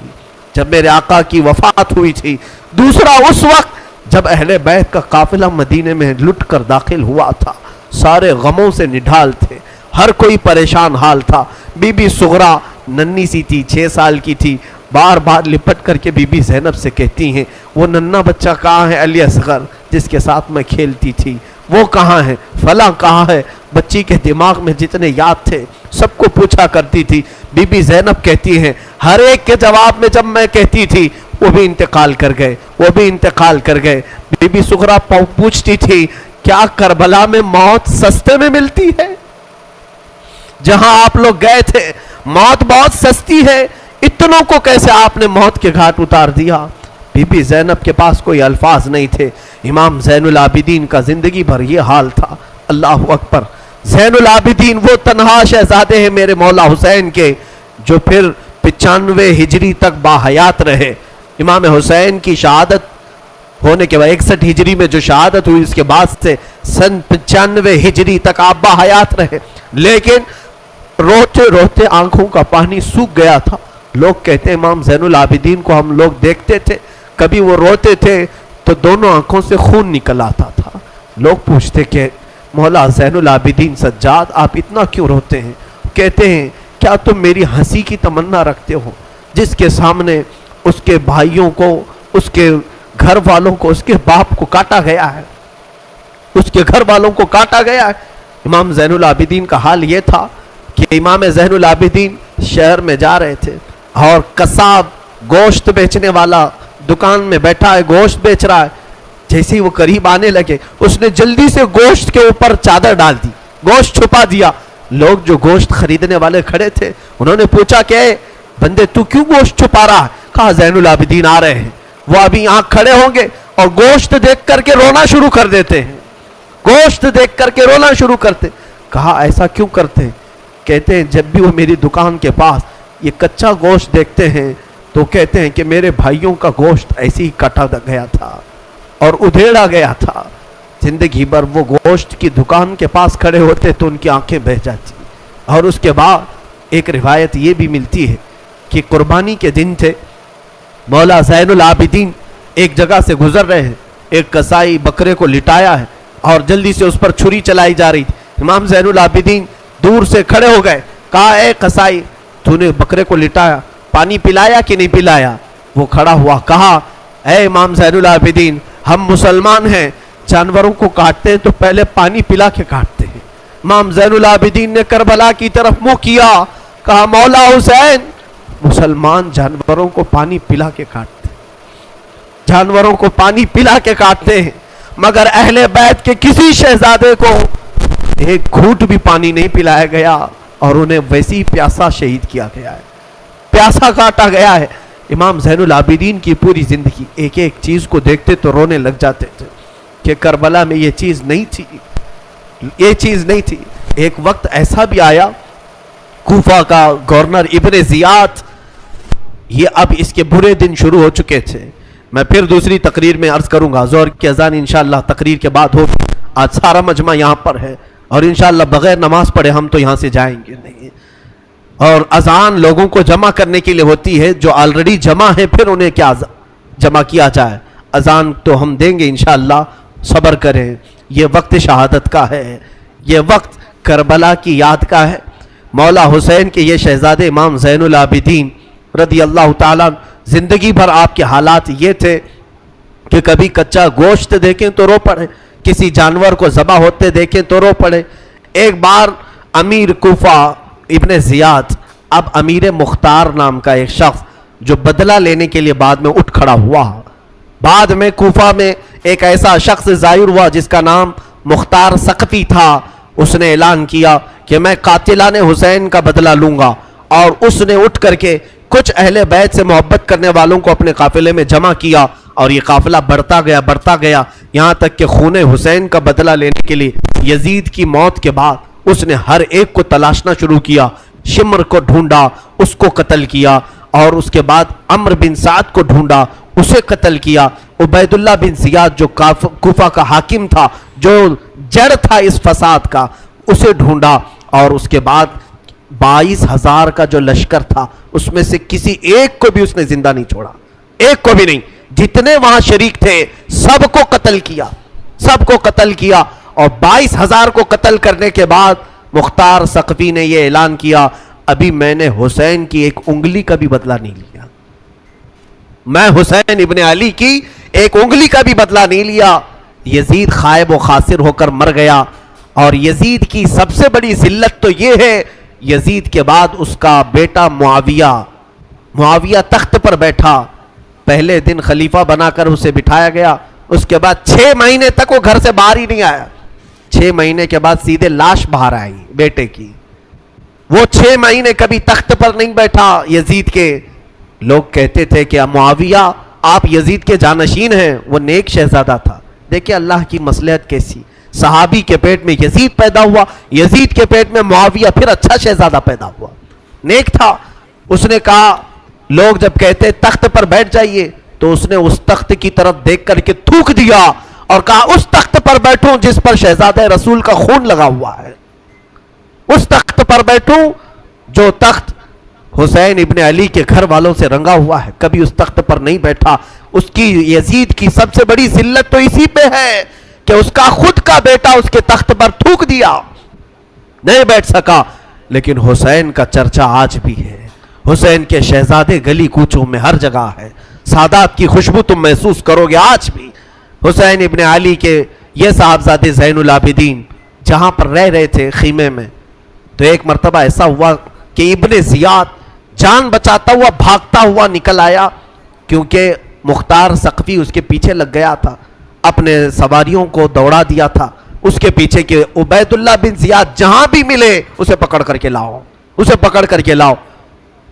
جب میرے آقا کی وفات ہوئی تھی. دوسرا اس وقت جب اہل بیت کا قافلہ مدینے میں لٹ کر داخل ہوا تھا، سارے غموں سے نڈھال تھے، ہر کوئی پریشان حال تھا۔ بی بی سغرا ننی سی تھی، 6 سال کی تھی، بار بار لپٹ کر کے بی بی زینب سے کہتی ہیں وہ ننھا بچہ کہاں ہے علی اصغر جس کے ساتھ میں کھیلتی تھی، وہ کہاں ہے، فلاں کہاں ہے۔ بچی کے دماغ میں جتنے یاد تھے سب کو پوچھا کرتی تھی۔ بی بی زینب کہتی ہیں ہر ایک کے جواب میں جب میں کہتی تھی وہ بھی انتقال کر گئے، وہ بھی انتقال کر گئے۔ بی بی سغرا پوچھتی تھی کیا کربلا میں موت سستے میں ملتی ہے؟ جہاں آپ لوگ گئے تھے موت بہت سستی ہے، اتنوں کو کیسے آپ نے موت کے گھاٹ اتار دیا؟ بی بی زینب کے پاس کوئی الفاظ نہیں تھے۔ امام زین العابدین کا زندگی بھر یہ حال تھا۔ اللہ اکبر! زین العابدین وہ تنہا شہزادے ہیں میرے مولا حسین کے جو پھر 95 ہجری تک باحیات رہے۔ امام حسین کی شہادت ہونے کے بعد 61 ہجری میں جو شہادت ہوئی اس کے بعد سے سن 95 ہجری تک آپ باحیات رہے، لیکن روتے روتے آنکھوں کا پانی سوکھ گیا تھا۔ لوگ کہتے ہیں امام زین العابدین کو ہم لوگ دیکھتے تھے، کبھی وہ روتے تھے تو دونوں آنکھوں سے خون نکل آتا تھا۔ لوگ پوچھتے کہ مولا زین العابدین سجاد آپ اتنا کیوں روتے ہیں؟ کہتے ہیں کیا تم میری ہنسی کی تمنا رکھتے ہو؟ جس کے سامنے اس کے بھائیوں کو، اس کے گھر والوں کو، اس کے باپ کو کاٹا گیا ہے، اس کے گھر والوں کو کاٹا گیا ہے۔ امام زین العابدین کا حال یہ تھا کہ امام زین العابدین شہر میں جا رہے تھے اور قصاب گوشت بیچنے والا دکان میں بیٹھا ہے، گوشت بیچ رہا ہے۔ جیسے ہی وہ قریب آنے لگے اس نے جلدی سے گوشت کے اوپر چادر ڈال دی، گوشت چھپا دیا۔ لوگ جو گوشت خریدنے والے کھڑے تھے انہوں نے پوچھا کہ اے بندے تو کیوں گوشت چھپا رہا ہے؟ کہا زین العابدین آ رہے ہیں، وہ ابھی یہاں کھڑے ہوں گے اور گوشت دیکھ کر کے رونا شروع کر دیتے ہیں، گوشت دیکھ کر کے رونا شروع کرتے۔ کہا ایسا کیوں کرتے ہیں؟ کہتے ہیں جب بھی وہ میری دکان کے پاس یہ کچا گوشت دیکھتے ہیں تو کہتے ہیں کہ میرے بھائیوں کا گوشت ایسے ہی کٹا گیا تھا اور ادھیڑا گیا تھا۔ زندگی بھر وہ گوشت کی دکان کے پاس کھڑے ہوتے تو ان کی آنکھیں بہہ جاتی۔ اور اس کے بعد ایک روایت یہ بھی ملتی ہے کہ قربانی کے دن تھے، مولا زین العابدین ایک جگہ سے گزر رہے ہیں، ایک قصائی بکرے کو لٹایا ہے اور جلدی سے اس پر چھری چلائی جا رہی تھی۔ امام زین العابدین دور سے کھڑے ہو گئے، کہا اے قصائی تو نے بکرے کو لٹایا، پانی پلایا کہ نہیں پلایا؟ وہ کھڑا ہوا، کہا اے امام زین العابدین ہم مسلمان ہیں، جانوروں کو کاٹتے ہیں تو پہلے پانی پلا کے کاٹتے ہیں۔ امام زین العابدین نے کربلا کی طرف منہ کیا، کہا مولا حسین مسلمان جانوروں کو پانی پلا کے کاٹتے ہیں، جانوروں کو پانی پلا کے کاٹتے ہیں، مگر اہل بیت کے کسی شہزادے کو ایک گھونٹ بھی پانی نہیں پلایا گیا اور انہیں ویسی ہی پیاسا شہید کیا گیا ہے، پیاسا کاٹا گیا ہے۔ امام زین العابدین کی پوری زندگی ایک ایک چیز کو دیکھتے تو رونے لگ جاتے تھے کہ کربلا میں یہ چیز نہیں تھی، یہ چیز نہیں تھی۔ ایک وقت ایسا بھی آیا، کوفہ کا گورنر ابن زیاد، یہ اب اس کے برے دن شروع ہو چکے تھے۔ میں پھر دوسری تقریر میں عرض کروں گا، زہر کی اذان انشاءاللہ تقریر کے بعد ہوگی۔ آج سارا مجمع یہاں پر ہے اور انشاءاللہ بغیر نماز پڑھے ہم تو یہاں سے جائیں گے نہیں، اور اذان لوگوں کو جمع کرنے کے لیے ہوتی ہے، جو آلریڈی جمع ہے پھر انہیں کیا جمع کیا جائے۔ اذان تو ہم دیں گے انشاءاللہ، صبر کریں۔ یہ وقت شہادت کا ہے، یہ وقت کربلا کی یاد کا ہے۔ مولا حسین کے یہ شہزادے امام زین العابدین رضی اللہ تعالیٰ، زندگی بھر آپ کے حالات یہ تھے کہ کبھی کچا گوشت دیکھیں تو رو پڑے، کسی جانور کو ذبح ہوتے دیکھیں تو رو پڑے۔ ایک بار امیر کوفہ ابن زیاد، اب امیر مختار نام کا ایک شخص جو بدلہ لینے کے لیے بعد میں اٹھ کھڑا ہوا، بعد میں کوفہ میں ایک ایسا شخص ظاہر ہوا جس کا نام مختار ثقفی تھا۔ اس نے اعلان کیا کہ میں قاتلان حسین کا بدلہ لوں گا، اور اس نے اٹھ کر کے کچھ اہل بیت سے محبت کرنے والوں کو اپنے قافلے میں جمع کیا، اور یہ قافلہ بڑھتا گیا یہاں تک کہ خون حسین کا بدلہ لینے کے لیے یزید کی موت کے بعد اس نے ہر ایک کو تلاشنا شروع کیا۔ شمر کو ڈھونڈا، اس کو قتل کیا، اور اس کے بعد عمرو بن سعد کو ڈھونڈا، اسے قتل کیا۔ عبید اللہ بن زیاد جو کوفہ کا حاکم تھا، جو جڑ تھا اس فساد کا، اسے ڈھونڈا، اور اس کے بعد 22,000 کا جو لشکر تھا اس میں سے کسی ایک کو بھی اس نے زندہ نہیں چھوڑا، ایک کو بھی نہیں۔ جتنے وہاں شریک تھے سب کو قتل کیا، سب کو قتل کیا، اور 22,000 کو قتل کرنے کے بعد مختار ثقفی نے یہ اعلان کیا ابھی میں نے حسین کی ایک انگلی کا بھی بدلہ نہیں لیا، میں حسین ابن علی کی ایک انگلی کا بھی بدلہ نہیں لیا۔ یزید خائب و خاسر ہو کر مر گیا، اور یزید کی سب سے بڑی ذلت تو یہ ہے یزید کے بعد اس کا بیٹا معاویہ تخت پر بیٹھا، پہلے دن خلیفہ بنا کر اسے بٹھایا گیا، اس کے بعد 6 مہینے تک وہ گھر سے باہر ہی نہیں آیا، 6 مہینے کے بعد سیدھے لاش باہر آئی بیٹے کی، وہ 6 مہینے کبھی تخت پر نہیں بیٹھا یزید کے۔ لوگ کہتے تھے کہ معاویہ آپ یزید کے جانشین ہیں، وہ نیک شہزادہ تھا، دیکھیں اللہ کی مصلحت کیسی، صحابی کے پیٹ میں یزید پیدا ہوا، یزید کے پیٹ میں معاویہ، پھر اچھا شہزادہ پیدا ہوا، نیک تھا۔ اس نے کہا لوگ جب کہتے تخت پر بیٹھ جائیے تو اس نے اس تخت کی طرف دیکھ کر کے تھوک دیا اور کہا اس تخت پر بیٹھوں جس پر شہزادہ رسول کا خون لگا ہوا ہے، اس تخت پر بیٹھوں جو تخت حسین ابن علی کے گھر والوں سے رنگا ہوا ہے، کبھی اس تخت پر نہیں بیٹھا۔ اس کی یزید کی سب سے بڑی ذلت تو اسی پہ ہے کہ اس کا خود کا بیٹا اس کے تخت پر تھوک دیا، نہیں بیٹھ سکا۔ لیکن حسین کا چرچا آج بھی ہے، حسین کے شہزادے گلی کوچوں میں ہر جگہ ہے، سادات کی خوشبو تم محسوس کرو گے آج بھی۔ حسین ابن علی کے یہ صاحبزادے زین العابدین جہاں پر رہ رہے تھے خیمے میں، تو ایک مرتبہ ایسا ہوا کہ ابن زیاد جان بچاتا ہوا بھاگتا ہوا نکل آیا، کیونکہ مختار ثقفی اس کے پیچھے لگ گیا تھا، اپنے سواریوں کو دوڑا دیا تھا اس کے پیچھے کہ عبید اللہ بن زیاد جہاں بھی ملے اسے پکڑ کر کے لاؤ، اسے پکڑ کر کے لاؤ۔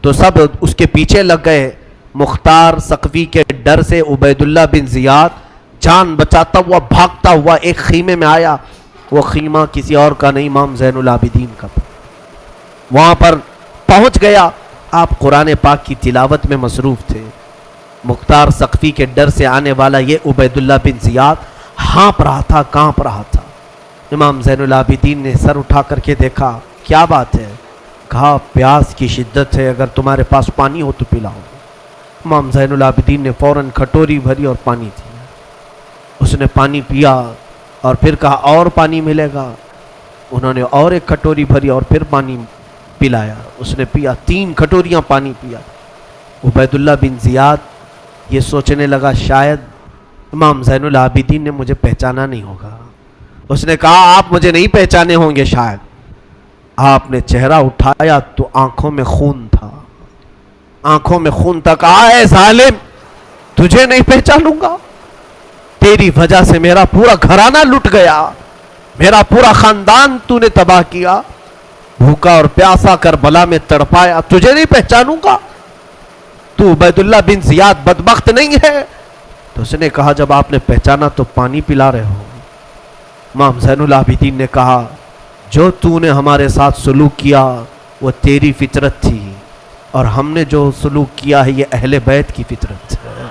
تو سب اس کے پیچھے لگ گئے، مختار ثقفی کے ڈر سے عبید اللہ بن زیاد جان بچاتا ہوا بھاگتا ہوا ایک خیمے میں آیا، وہ خیمہ کسی اور کا نہیں امام زین العابدین کا تھا، وہاں پر پہنچ گیا۔ آپ قرآن پاک کی تلاوت میں مصروف تھے، مختار ثقفی کے ڈر سے آنے والا یہ عبید اللہ بن زیاد ہانپ رہا تھا، کانپ رہا تھا۔ امام زین العابدین نے سر اٹھا کر کے دیکھا، کیا بات ہے؟ کہا پیاس کی شدت ہے، اگر تمہارے پاس پانی ہو تو پلاؤ۔ امام زین العابدین نے فوراً کھٹوری بھری اور پانی دیا، اس نے پانی پیا اور پھر کہا اور پانی ملے گا، انہوں نے اور ایک کھٹوری بھری اور پھر پانی پلایا، اس نے پیا، 3 کھٹوریاں پانی پیا۔ عبید اللہ بن زیاد یہ سوچنے لگا شاید امام زین العابدین نے مجھے پہچانا نہیں ہوگا، اس نے کہا آپ مجھے نہیں پہچانے ہوں گے شاید۔ آپ نے چہرہ اٹھایا تو آنکھوں میں خون تھا، آنکھوں میں خون تھا۔ کہا اے ظالم تجھے نہیں پہچانوں گا؟ تیری وجہ سے میرا پورا گھرانہ لٹ گیا، میرا پورا خاندان تو نے تباہ کیا، بھوکا اور پیاسا کربلا میں تڑپایا، تجھے نہیں پہچانوں گا؟ تو عبید اللہ بن زیاد بدبخت نہیں ہے؟ تو اس نے کہا جب آپ نے پہچانا تو پانی پلا رہے ہو۔ امام زین العابدین نے کہا جو تو نے ہمارے ساتھ سلوک کیا وہ تیری فطرت تھی، اور ہم نے جو سلوک کیا ہے یہ اہل بیت کی فطرت ہے،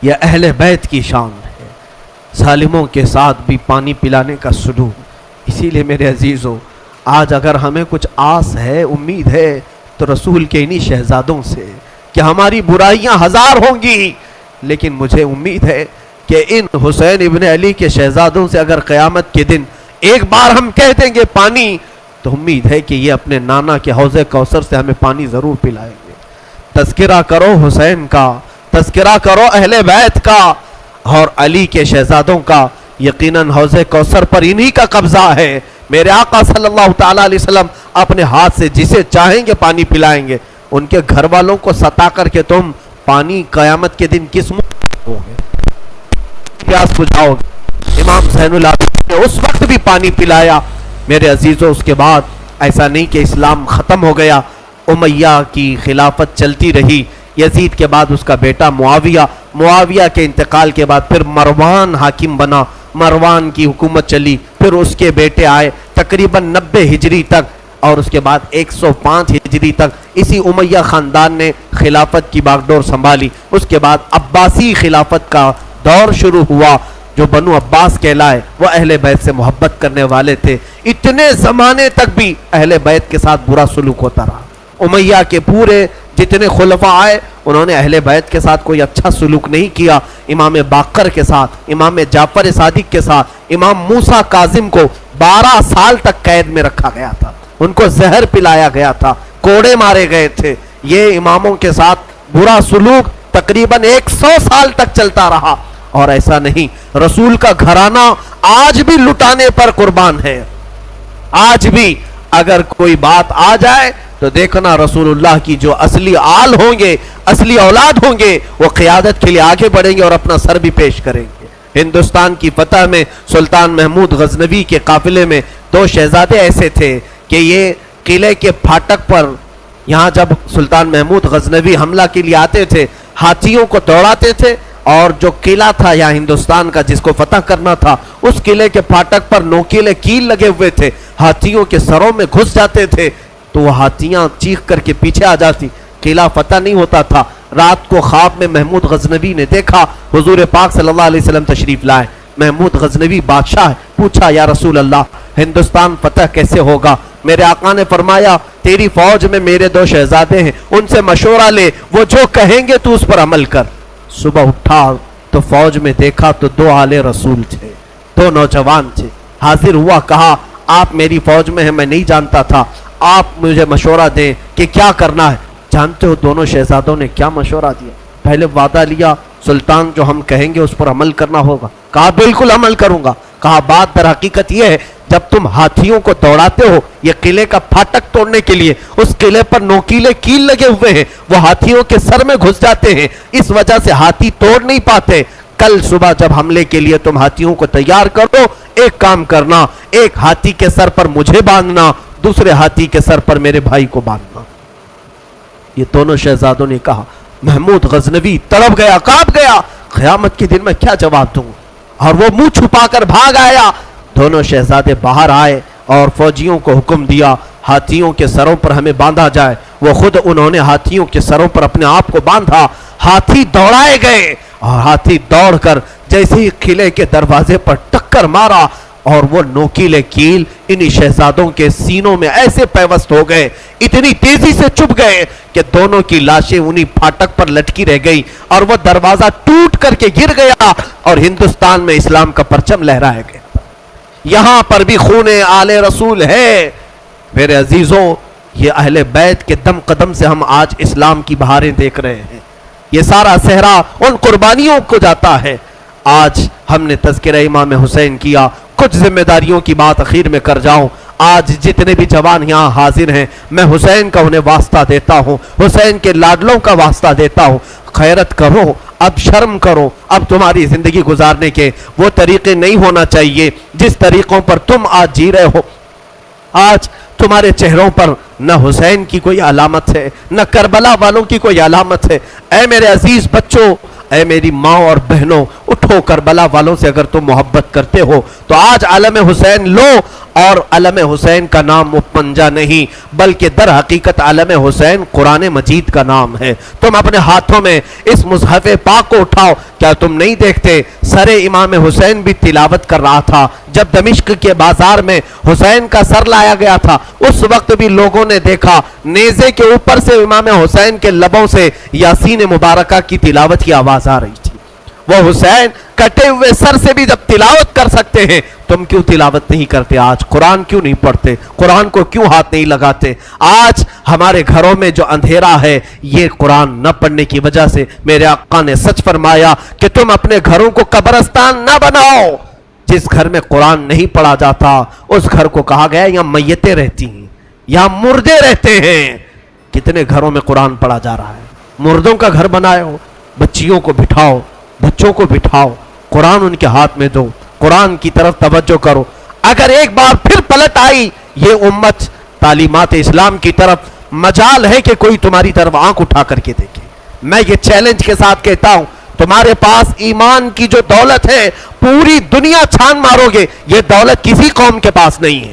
یہ اہل بیت کی شان ہے، ظالموں کے ساتھ بھی پانی پلانے کا سلوک۔ اسی لیے میرے عزیزو آج اگر ہمیں کچھ آس ہے، امید ہے، تو رسول کے انہی شہزادوں سے کہ ہماری برائیاں 1000 ہوں گی، لیکن مجھے امید ہے کہ ان حسین ابن علی کے شہزادوں سے اگر قیامت کے دن ایک بار ہم کہہ دیں گے پانی، تو امید ہے کہ یہ اپنے نانا کے حوض کوثر سے ہمیں پانی ضرور پلائیں گے۔ تذکرہ کرو حسین کا، تذکرہ کرو اہل بیت کا اور علی کے شہزادوں کا، یقیناً حوض کوثر پر انہی کا قبضہ ہے۔ میرے آقا صلی اللہ تعالیٰ علیہ وسلم اپنے ہاتھ سے جسے چاہیں گے پانی پلائیں گے، ان کے گھر والوں کو ستا کر کے تم پانی قیامت کے دن کس منہ ہوگے، پیاس بجھاؤ گے؟ امام زین العابدین نے اس وقت بھی پانی پلایا۔ میرے عزیزوں اس کے بعد ایسا نہیں کہ اسلام ختم ہو گیا، امیہ کی خلافت چلتی رہی، یزید کے بعد اس کا بیٹا معاویہ کے انتقال کے بعد پھر مروان حاکم بنا، مروان کی حکومت چلی، پھر اس کے بیٹے آئے تقریباً 90 ہجری تک، اور اس کے بعد 105 ہجری تک اسی امیہ خاندان نے خلافت کی باغڈور سنبھالی۔ اس کے بعد عباسی خلافت کا دور شروع ہوا، جو بنو عباس کہلائے، وہ اہل بیت سے محبت کرنے والے تھے، اتنے زمانے تک بھی اہل بیت کے ساتھ برا سلوک ہوتا رہا۔ امیہ کے پورے جتنے خلفاء آئے انہوں نے اہل بیت کے ساتھ کوئی اچھا سلوک نہیں کیا. امام باقر کے ساتھ، امام جعفر صادق کے ساتھ، امام موسیٰ کاظم کو 12 سال تک قید میں رکھا گیا تھا، ان کو زہر پلایا گیا تھا، کوڑے مارے گئے تھے. یہ اماموں کے ساتھ برا سلوک تقریباً 100 سال تک چلتا رہا. اور ایسا نہیں، رسول کا گھرانہ آج بھی لٹانے پر قربان ہے. آج بھی اگر کوئی بات آ جائے تو دیکھنا رسول اللہ کی جو اصلی آل ہوں گے، اصلی اولاد ہوں گے، وہ قیادت کے لیے آگے بڑھیں گے اور اپنا سر بھی پیش کریں گے. ہندوستان کی فتح میں سلطان محمود غزنوی کے قافلے میں 2 شہزادے ایسے تھے کہ یہ قلعے کے پھاٹک پر، یہاں جب سلطان محمود غزنوی حملہ کے لیے آتے تھے، ہاتھیوں کو دوڑاتے تھے، اور جو قلعہ تھا یہاں ہندوستان کا جس کو فتح کرنا تھا، اس قلعے کے پھاٹک پر نوکیلے کیل لگے ہوئے تھے، ہاتھیوں کے سروں میں گھس جاتے تھے تو وہ ہاتھیاں چیخ کر کے پیچھے آ جاتی، قلعہ فتح نہیں ہوتا تھا. رات کو خواب میں محمود غزنوی نے دیکھا حضور پاک صلی اللہ علیہ وسلم تشریف لائے. محمود غزنوی بادشاہ ہے، پوچھا یا رسول اللہ ہندوستان فتح کیسے ہوگا؟ میرے آقا نے فرمایا تیری فوج میں میرے 2 شہزادے ہیں، ان سے مشورہ لے، وہ جو کہیں گے تو اس پر عمل کر. صبح اٹھا تو فوج میں دیکھا تو 2 آل رسول تھے، 2 نوجوان تھے. حاضر ہوا، کہا آپ میری فوج میں ہیں، میں نہیں جانتا تھا، آپ مجھے مشورہ دیں کہ کیا کرنا ہے. جانتے ہو دونوں شہزادوں نے کیا مشورہ دیا؟ پہلے وعدہ لیا سلطان جو ہم کہیں گے اس پر عمل کرنا ہوگا. کہا بالکل عمل کروں گا. کہا بات در حقیقت یہ ہے جب تم ہاتھیوں کو دوڑاتے ہو یہ قلعے کا پھاٹک توڑنے کے لیے، اس قلعے پر نوکیلے کیل لگے ہوئے ہیں، وہ ہاتھیوں کے سر میں گھس جاتے ہیں، اس وجہ سے ہاتھی توڑ نہیں پاتے. کل صبح جب حملے کے لیے تم ہاتھیوں کو تیار کرو، ایک کام کرنا، ایک ہاتھی کے سر پر مجھے باندھنا، دوسرے ہاتھی کے سر پر میرے بھائی کو باندھنا. یہ دونوں شہزادوں نے کہا. محمود غزنوی تڑپ گیا، کانپ گیا، قیامت کے دن میں کیا جواب دوں، اور وہ منہ چھپا کر بھاگ آیا. دونوں شہزادے باہر آئے اور فوجیوں کو حکم دیا ہاتھیوں کے سروں پر ہمیں باندھا جائے. وہ خود انہوں نے ہاتھیوں کے سروں پر اپنے آپ کو باندھا. ہاتھی دوڑائے گئے اور ہاتھی دوڑ کر جیسے ہی قلعے کے دروازے پر ٹکر مارا اور وہ نوکیلے کیل انہی شہزادوں کے سینوں میں ایسے پیوست ہو گئے، اتنی تیزی سے چپ گئے کہ دونوں کی لاشیں انہی پھاٹک پر لٹکی رہ گئی اور وہ دروازہ ٹوٹ کر کے گر گیا اور ہندوستان میں اسلام کا پرچم لہرایا گیا. یہاں پر بھی خون آل رسول ہے. میرے عزیزوں، یہ اہل بیت کے دم قدم سے ہم آج اسلام کی بہاریں دیکھ رہے ہیں. یہ سارا صحرا ان قربانیوں کو جاتا ہے. آج ہم نے تذکرہ امام حسین کیا. کچھ ذمہ داریوں کی بات اخیر میں کر جاؤں. آج جتنے بھی جوان یہاں حاضر ہیں میں حسین کا انہیں واسطہ دیتا ہوں، حسین کے لاڈلوں کا واسطہ دیتا ہوں. خیرت کرو، اب شرم کرو. اب تمہاری زندگی گزارنے کے وہ طریقے نہیں ہونا چاہیے جس طریقوں پر تم آج جی رہے ہو. آج تمہارے چہروں پر نہ حسین کی کوئی علامت ہے، نہ کربلا والوں کی کوئی علامت ہے. اے میرے عزیز بچوں، اے میری ماں اور بہنوں، اٹھو. کربلا والوں سے اگر تم محبت کرتے ہو تو آج علم حسین لو. اور علم حسین کا نام مپنجا نہیں بلکہ در حقیقت علم حسین قرآن مجید کا نام ہے. تم اپنے ہاتھوں میں اس مصحف پاک کو اٹھاؤ. کیا تم نہیں دیکھتے سر امام حسین بھی تلاوت کر رہا تھا جب دمشق کے بازار میں حسین کا سر لایا گیا تھا؟ اس وقت بھی لوگوں نے دیکھا نیزے کے اوپر سے امام حسین کے لبوں سے یاسین مبارکہ کی تلاوت کی آواز آ رہی تھی. وہ حسین کٹے ہوئے سر سے بھی جب تلاوت کر سکتے ہیں تم کیوں تلاوت نہیں کرتے؟ آج قرآن کیوں نہیں پڑھتے؟ قرآن کو کیوں ہاتھ نہیں لگاتے؟ آج ہمارے گھروں میں جو اندھیرا ہے یہ قرآن نہ پڑھنے کی وجہ سے. میرے آقا نے سچ فرمایا کہ تم اپنے گھروں کو قبرستان نہ بناؤ. جس گھر میں قرآن نہیں پڑھا جاتا اس گھر کو کہا گیا یہاں میتیں رہتی ہیں، یہاں مردے رہتے ہیں. کتنے گھروں میں قرآن پڑھا جا رہا ہے؟ مردوں کا گھر بنائے ہو. بچیوں کو بٹھاؤ، بچوں کو بٹھاؤ، قرآن ان کے ہاتھ میں دو، قرآن کی طرف توجہ کرو. اگر ایک بار پھر پلٹ آئی یہ امت تعلیمات اسلام کی طرف، مجال ہے کہ کوئی تمہاری طرف آنکھ اٹھا کر کے دیکھے. میں یہ چیلنج کے ساتھ کہتا ہوں تمہارے پاس ایمان کی جو دولت ہے پوری دنیا چھان مارو گے یہ دولت کسی قوم کے پاس نہیں ہے،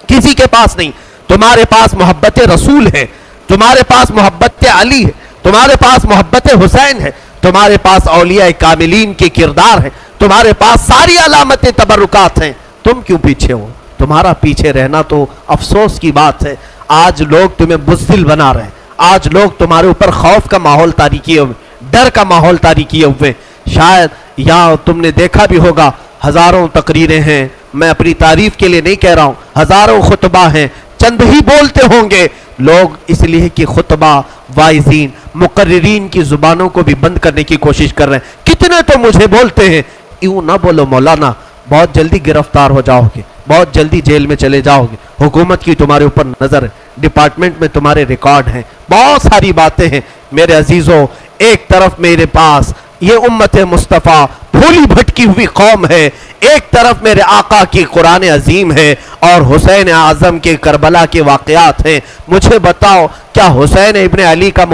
کسی کے پاس نہیں. تمہارے پاس محبت رسول ہے، تمہارے پاس محبت علی ہے، تمہارے پاس محبت حسین ہے، تمہارے پاس اولیاء کاملین کے کردار ہے، تمہارے پاس ساری علامت تبرکات ہیں. تم کیوں پیچھے ہو؟ تمہارا پیچھے رہنا تو افسوس کی بات ہے. آج لوگ تمہیں بزدل بنا رہے ہیں، آج لوگ تمہارے اوپر خوف کا ماحول طاری کیے ہوئے، ڈر کا ماحول طاری کیے ہوئے. شاید یا تم نے دیکھا بھی ہوگا ہزاروں تقریریں ہیں، میں اپنی تعریف کے لیے نہیں کہہ رہا ہوں، ہزاروں خطبہ ہیں، چند ہی بولتے ہوں گے لوگ، اس لیے کہ خطبہ واعظین مقررین کی زبانوں کو بھی بند کرنے کی کوشش کر رہے ہیں. کتنے تو مجھے بولتے ہیں یوں نہ بولو مولانا، بہت جلدی گرفتار ہو جاؤ گے، بہت جلدی جیل میں چلے جاؤ گے، حکومت کی تمہارے اوپر نظر ہے، ڈپارٹمنٹ میں تمہارے ریکارڈ ہیں، بہت ساری باتیں ہیں. میرے عزیزوں، ایک طرف میرے پاس یہ امت مصطفیٰ بھولی بھٹکی ہوئی قوم ہے، ایک طرف میرے آقا کی قرآن عظیم ہے اور حسین اعظم کے کربلا کے واقعات ہیں. مجھے بتاؤ کیا حسین ابن علی کا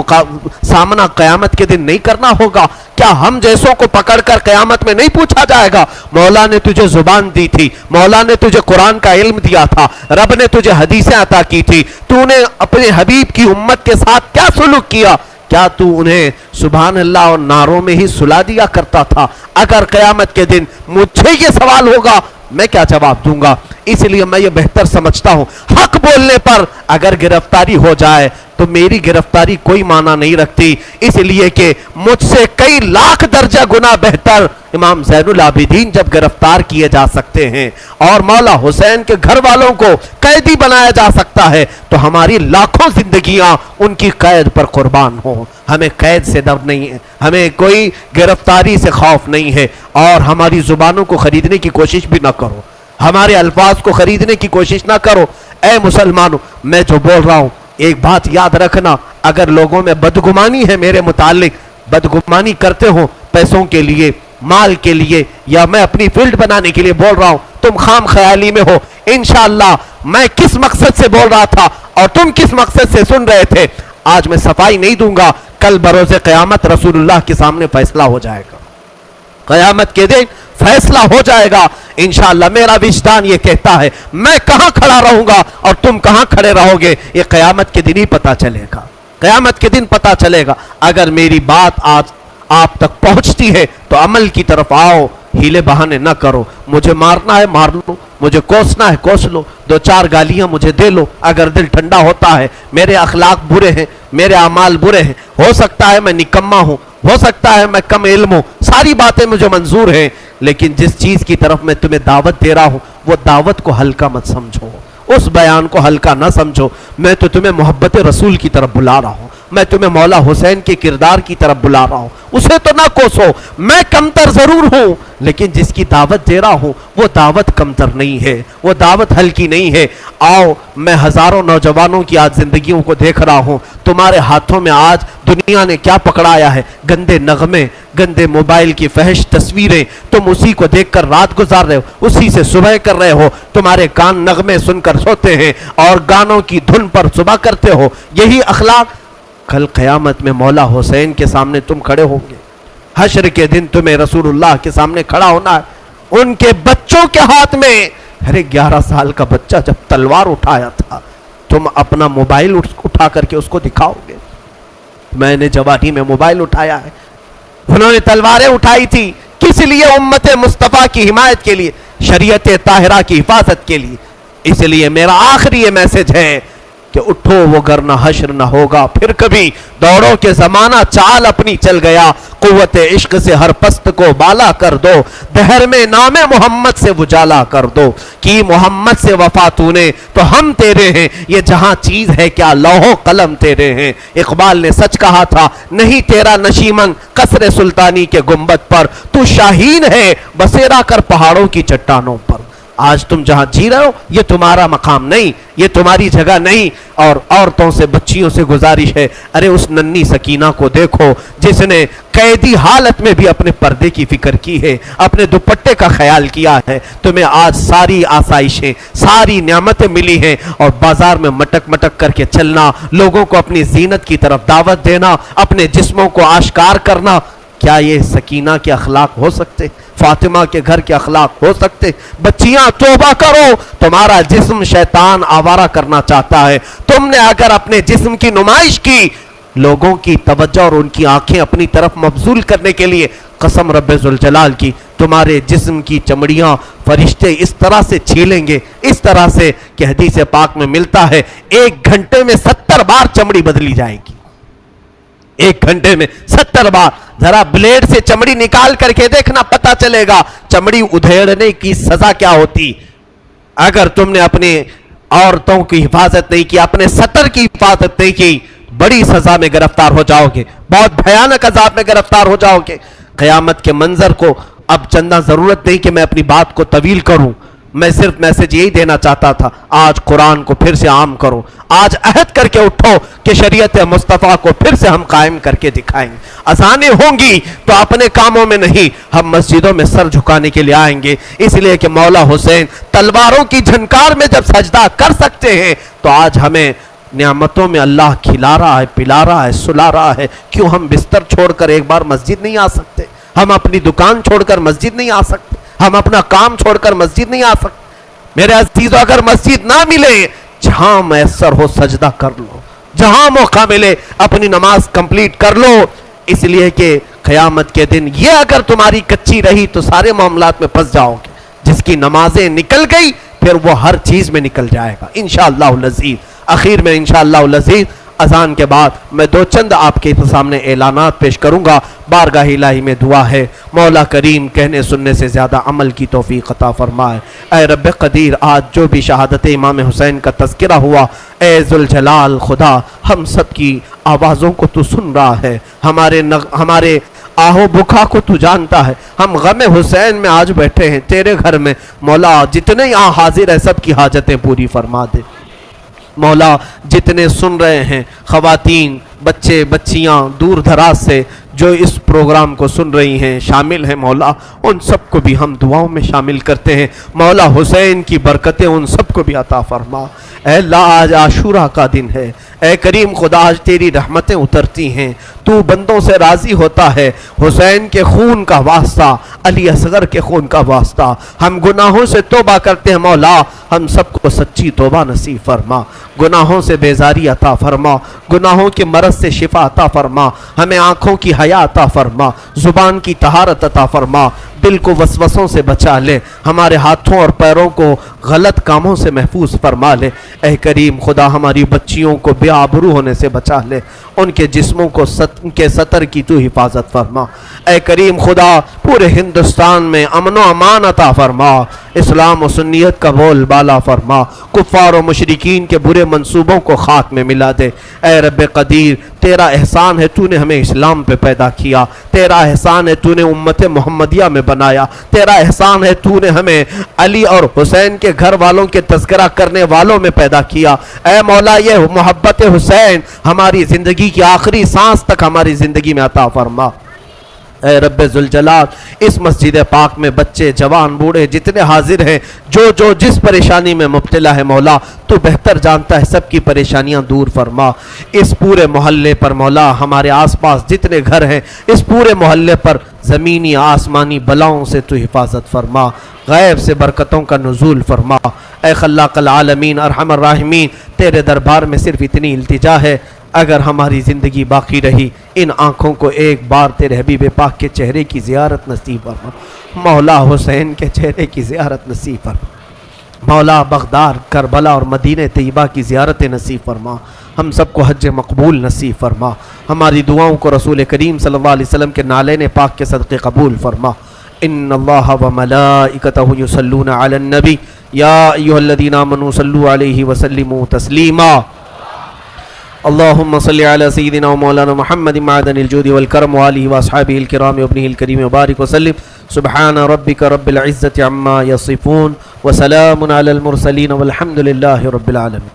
سامنا قیامت کے دن نہیں کرنا ہوگا؟ کیا ہم جیسوں کو پکڑ کر قیامت میں نہیں پوچھا جائے گا مولا نے تجھے زبان دی تھی، مولا نے تجھے قرآن کا علم دیا تھا، رب نے تجھے حدیثیں عطا کی تھی، تو نے اپنے حبیب کی امت کے ساتھ کیا سلوک کیا؟ کیا تو انہیں سبحان اللہ اور نعروں میں ہی سلا دیا کرتا تھا؟ اگر قیامت کے دن مجھے یہ سوال ہوگا میں کیا جواب دوں گا؟ اس لیے میں یہ بہتر سمجھتا ہوں حق بولنے پر اگر گرفتاری ہو جائے تو میری گرفتاری کوئی معنی نہیں رکھتی، اس لیے کہ مجھ سے کئی لاکھ درجہ گنا بہتر امام زین العابدین جب گرفتار کیے جا سکتے ہیں اور مولا حسین کے گھر والوں کو قیدی بنایا جا سکتا ہے تو ہماری لاکھوں زندگیاں ان کی قید پر قربان ہوں. ہمیں قید سے ڈر نہیں ہے، ہمیں کوئی گرفتاری سے خوف نہیں ہے، اور ہماری زبانوں کو خریدنے کی کوشش بھی نہ کرو، ہمارے الفاظ کو خریدنے کی کوشش نہ کرو. اے مسلمانوں، میں جو بول رہا ہوں ایک بات یاد رکھنا، اگر لوگوں میں بدگمانی ہے میرے متعلق، بدگمانی کرتے ہو پیسوں کے لیے، مال کے لیے، یا میں اپنی فیلڈ بنانے کے لیے بول رہا ہوں، تم خام خیالی میں ہو. انشاءاللہ میں کس مقصد سے بول رہا تھا اور تم کس مقصد سے سن رہے تھے، آج میں صفائی نہیں دوں گا، کل بروز قیامت رسول اللہ کے سامنے فیصلہ ہو جائے گا، قیامت کے دن فیصلہ ہو جائے گا انشاءاللہ. میرا وجدان یہ کہتا ہے میں کہاں کھڑا رہوں گا اور تم کہاں کھڑے رہو گے، یہ قیامت کے دن ہی پتا چلے گا، قیامت کے دن پتا چلے گا. اگر میری بات آج آپ تک پہنچتی ہے تو عمل کی طرف آؤ، ہیلے بہانے نہ کرو. مجھے مارنا ہے مار لو، مجھے کوسنا ہے کوس لو، دو چار گالیاں مجھے دے لو اگر دل ٹھنڈا ہوتا ہے. میرے اخلاق برے ہیں، میرے اعمال برے ہیں، ہو سکتا ہے میں نکما ہوں، ہو سکتا ہے میں کم علم ہوں، ساری باتیں مجھے منظور ہیں، لیکن جس چیز کی طرف میں تمہیں دعوت دے رہا ہوں وہ دعوت کو ہلکا مت سمجھو، اس بیان کو ہلکا نہ سمجھو. میں تو تمہیں محبت رسول کی طرف بلا رہا ہوں، میں تمہیں مولا حسین کے کردار کی طرف بلا رہا ہوں، اسے تو نہ کوسو. میں کمتر ضرور ہوں لیکن جس کی دعوت دے رہا ہوں وہ دعوت کمتر نہیں ہے، وہ دعوت ہلکی نہیں ہے. آؤ، میں ہزاروں نوجوانوں کی آج زندگیوں کو دیکھ رہا ہوں، تمہارے ہاتھوں میں آج دنیا نے کیا پکڑایا ہے؟ گندے نغمے، گندے موبائل کی فحش تصویریں. تم اسی کو دیکھ کر رات گزار رہے ہو، اسی سے صبح کر رہے ہو، تمہارے کان نغمے سن کر سوتے ہیں اور گانوں کی دھن پر صبح کرتے ہو. یہی اخلاق کل قیامت میں مولا حسین کے سامنے تم کھڑے ہوں گے. حشر کے دن تمہیں رسول اللہ کے سامنے کھڑا ہونا ہے، ان کے بچوں کے ہاتھ میں. ارے 11 سال کا بچہ جب تلوار اٹھایا تھا، تم اپنا موبائل اٹھا کر کے اس کو دکھاؤ گے؟ میں نے جوانی میں موبائل اٹھایا ہے، انہوں نے تلواریں اٹھائی تھی، کس لیے؟ امت مصطفیٰ کی حمایت کے لیے، شریعت طاہرہ کی حفاظت کے لیے. اس لیے میرا آخری یہ میسج ہے کہ اٹھو وگرنہ حشر نہ ہوگا پھر کبھی. دوڑو کے زمانہ چال اپنی چل گیا، قوت عشق سے ہر پست کو بالا کر دو، دہر میں نام محمد سے اجالا کر دو. کی محمد سے وفا تو نے تو ہم تیرے ہیں، یہ جہاں چیز ہے کیا لوح و قلم تیرے ہیں. اقبال نے سچ کہا تھا، نہیں تیرا نشیمن قصر سلطانی کے گنبد پر، تو شاہین ہے بسیرا کر پہاڑوں کی چٹانوں پر. آج تم جہاں جی رہے ہو یہ تمہارا مقام نہیں، یہ تمہاری جگہ نہیں. اور عورتوں سے بچیوں سے گزارش ہے، ارے اس ننھی سکینہ کو دیکھو جس نے قیدی حالت میں بھی اپنے پردے کی فکر کی ہے، اپنے دوپٹے کا خیال کیا ہے. تمہیں آج ساری آسائشیں، ساری نعمتیں ملی ہیں اور بازار میں مٹک مٹک کر کے چلنا، لوگوں کو اپنی زینت کی طرف دعوت دینا، اپنے جسموں کو آشکار کرنا، کیا یہ سکینہ کے اخلاق ہو سکتے؟ فاطمہ کے گھر کے اخلاق ہو سکتے؟ بچیاں توبہ کرو، تمہارا جسم شیطان آوارہ کرنا چاہتا ہے. تم نے اگر اپنے جسم کی نمائش کی، لوگوں کی توجہ اور ان کی آنکھیں اپنی طرف مبذول کرنے کے لیے، قسم رب ذوالجلال کی تمہارے جسم کی چمڑیاں فرشتے اس طرح سے چھیلیں گے، اس طرح سے کہ حدیث پاک میں ملتا ہے 1 گھنٹے میں 70 بار چمڑی بدلی جائے گی. ایک گھنٹے میں 70 بار. ذرا بلیڈ سے چمڑی نکال کر کے دیکھنا, پتا چلے گا چمڑی ادھیڑنے کی سزا کیا ہوتی. اگر تم نے اپنے عورتوں کی حفاظت نہیں کی, اپنے سطر کی حفاظت نہیں کی, بڑی سزا میں گرفتار ہو جاؤ گے, بہت بھیانک عذاب میں گرفتار ہو جاؤ گے. قیامت کے منظر کو اب چندہ ضرورت نہیں کہ میں اپنی بات کو طویل کروں, میں صرف میسج یہی دینا چاہتا تھا, آج قرآن کو پھر سے عام کرو, آج عہد کر کے اٹھو کہ شریعت مصطفیٰ کو پھر سے ہم قائم کر کے دکھائیں گے. اذانیں ہوں گی تو اپنے کاموں میں نہیں, ہم مسجدوں میں سر جھکانے کے لیے آئیں گے, اس لیے کہ مولا حسین تلواروں کی جھنکار میں جب سجدہ کر سکتے ہیں تو آج ہمیں نعمتوں میں اللہ کھلا رہا ہے, پلا رہا ہے, سلا رہا ہے, کیوں ہم بستر چھوڑ کر ایک بار مسجد نہیں آ سکتے؟ ہم اپنی دکان چھوڑ کر مسجد نہیں آ سکتے؟ ہم اپنا کام چھوڑ کر مسجد نہیں آ سکتے؟ میرے عزیزو, اگر مسجد نہ ملے, جہاں میسر ہو سجدہ کر لو, جہاں موقع ملے اپنی نماز کمپلیٹ کر لو, اس لیے کہ قیامت کے دن یہ اگر تمہاری کچی رہی تو سارے معاملات میں پھنس جاؤ گے. جس کی نمازیں نکل گئی پھر وہ ہر چیز میں نکل جائے گا انشاءاللہ العزیز. اخیر میں انشاءاللہ العزیز اذان کے بعد میں دو چند آپ کے سامنے اعلانات پیش کروں گا. بارگاہ الہی میں دعا ہے, مولا کریم کہنے سننے سے زیادہ عمل کی توفیق عطا فرمائے. اے رب قدیر, آج جو بھی شہادت امام حسین کا تذکرہ ہوا, اے ذوالجلال خدا, ہم سب کی آوازوں کو تو سن رہا ہے, ہمارے آہو بکھا کو تو جانتا ہے. ہم غم حسین میں آج بیٹھے ہیں تیرے گھر میں, مولا جتنے یہاں حاضر ہیں سب کی حاجتیں پوری فرما دے. مولا جتنے سن رہے ہیں, خواتین, بچے, بچیاں دور دراز سے جو اس پروگرام کو سن رہی ہیں, شامل ہیں, مولا ان سب کو بھی ہم دعاؤں میں شامل کرتے ہیں. مولا حسین کی برکتیں ان سب کو بھی عطا فرما. اے اللہ, آج عاشورہ کا دن ہے, اے کریم خدا, آج تیری رحمتیں اترتی ہیں, تو بندوں سے راضی ہوتا ہے. حسین کے خون کا واسطہ, علی اصغر کے خون کا واسطہ, ہم گناہوں سے توبہ کرتے ہیں. مولا ہم سب کو سچی توبہ نصیب فرما, گناہوں سے بیزاری عطا فرما, گناہوں کے مرض سے شفا عطا فرما, ہمیں آنکھوں کی حیا عطا فرما, زبان کی طہارت عطا فرما, دل کو وسوسوں سے بچا لے, ہمارے ہاتھوں اور پیروں کو غلط کاموں سے محفوظ فرما لے. اے کریم خدا, ہماری بچیوں کو بے آبرو ہونے سے بچا لے, ان کے جسموں کو ان کے سطر کی تو حفاظت فرما. اے کریم خدا, پورے ہندوستان میں امن و امان عطا فرما, اسلام و سنیت کا بول بالا فرما, کفار و مشرکین کے برے منصوبوں کو خاک میں ملا دے. اے رب قدیر, تیرا احسان ہے تو نے ہمیں اسلام پہ پیدا کیا, تیرا احسان ہے تو نے امت محمدیہ میں بنایا, تیرا احسان ہے تو نے ہمیں علی اور حسین کے گھر والوں کے تذکرہ کرنے والوں میں پیدا کیا. اے مولا, یہ محبت حسین ہماری زندگی کی آخری سانس تک ہماری زندگی میں عطا فرما. اے رب ذوالجلال, اس مسجد پاک میں بچے, جوان, بوڑھے جتنے حاضر ہیں, جو جس پریشانی میں مبتلا ہے, مولا تو بہتر جانتا ہے, سب کی پریشانیاں دور فرما. اس پورے محلے پر مولا, ہمارے آس پاس جتنے گھر ہیں, اس پورے محلے پر زمینی آسمانی بلاؤں سے تو حفاظت فرما, غیب سے برکتوں کا نزول فرما. اے خلاق العالمین ارحم الراحمین, تیرے دربار میں صرف اتنی التجا ہے, اگر ہماری زندگی باقی رہی, ان آنکھوں کو ایک بار تیرے حبیب پاک کے چہرے کی زیارت نصیب فرما. مولا حسین کے چہرے کی زیارت نصیب فرما. مولا بغداد, کربلا اور مدینہ طیبہ کی زیارت نصیب فرما. ہم سب کو حج مقبول نصیب فرما. ہماری دعاؤں کو رسول کریم صلی اللہ علیہ وسلم کے نالین پاک کے صدقے قبول فرما. ان اللہ و ملائکتہ یصلون علی النبی یا ایھا الذین آمنوا صلوا علیہ وسلموا تسلیما. اللهم صل على سيدنا ومولانا محمد معدن الجود والكرم وآله وأصحابه الكرام وابنه الكريم وبارك وسلم. سبحان ربك رب العزة عما يصفون وسلام على المرسلين والحمد لله رب العالمين.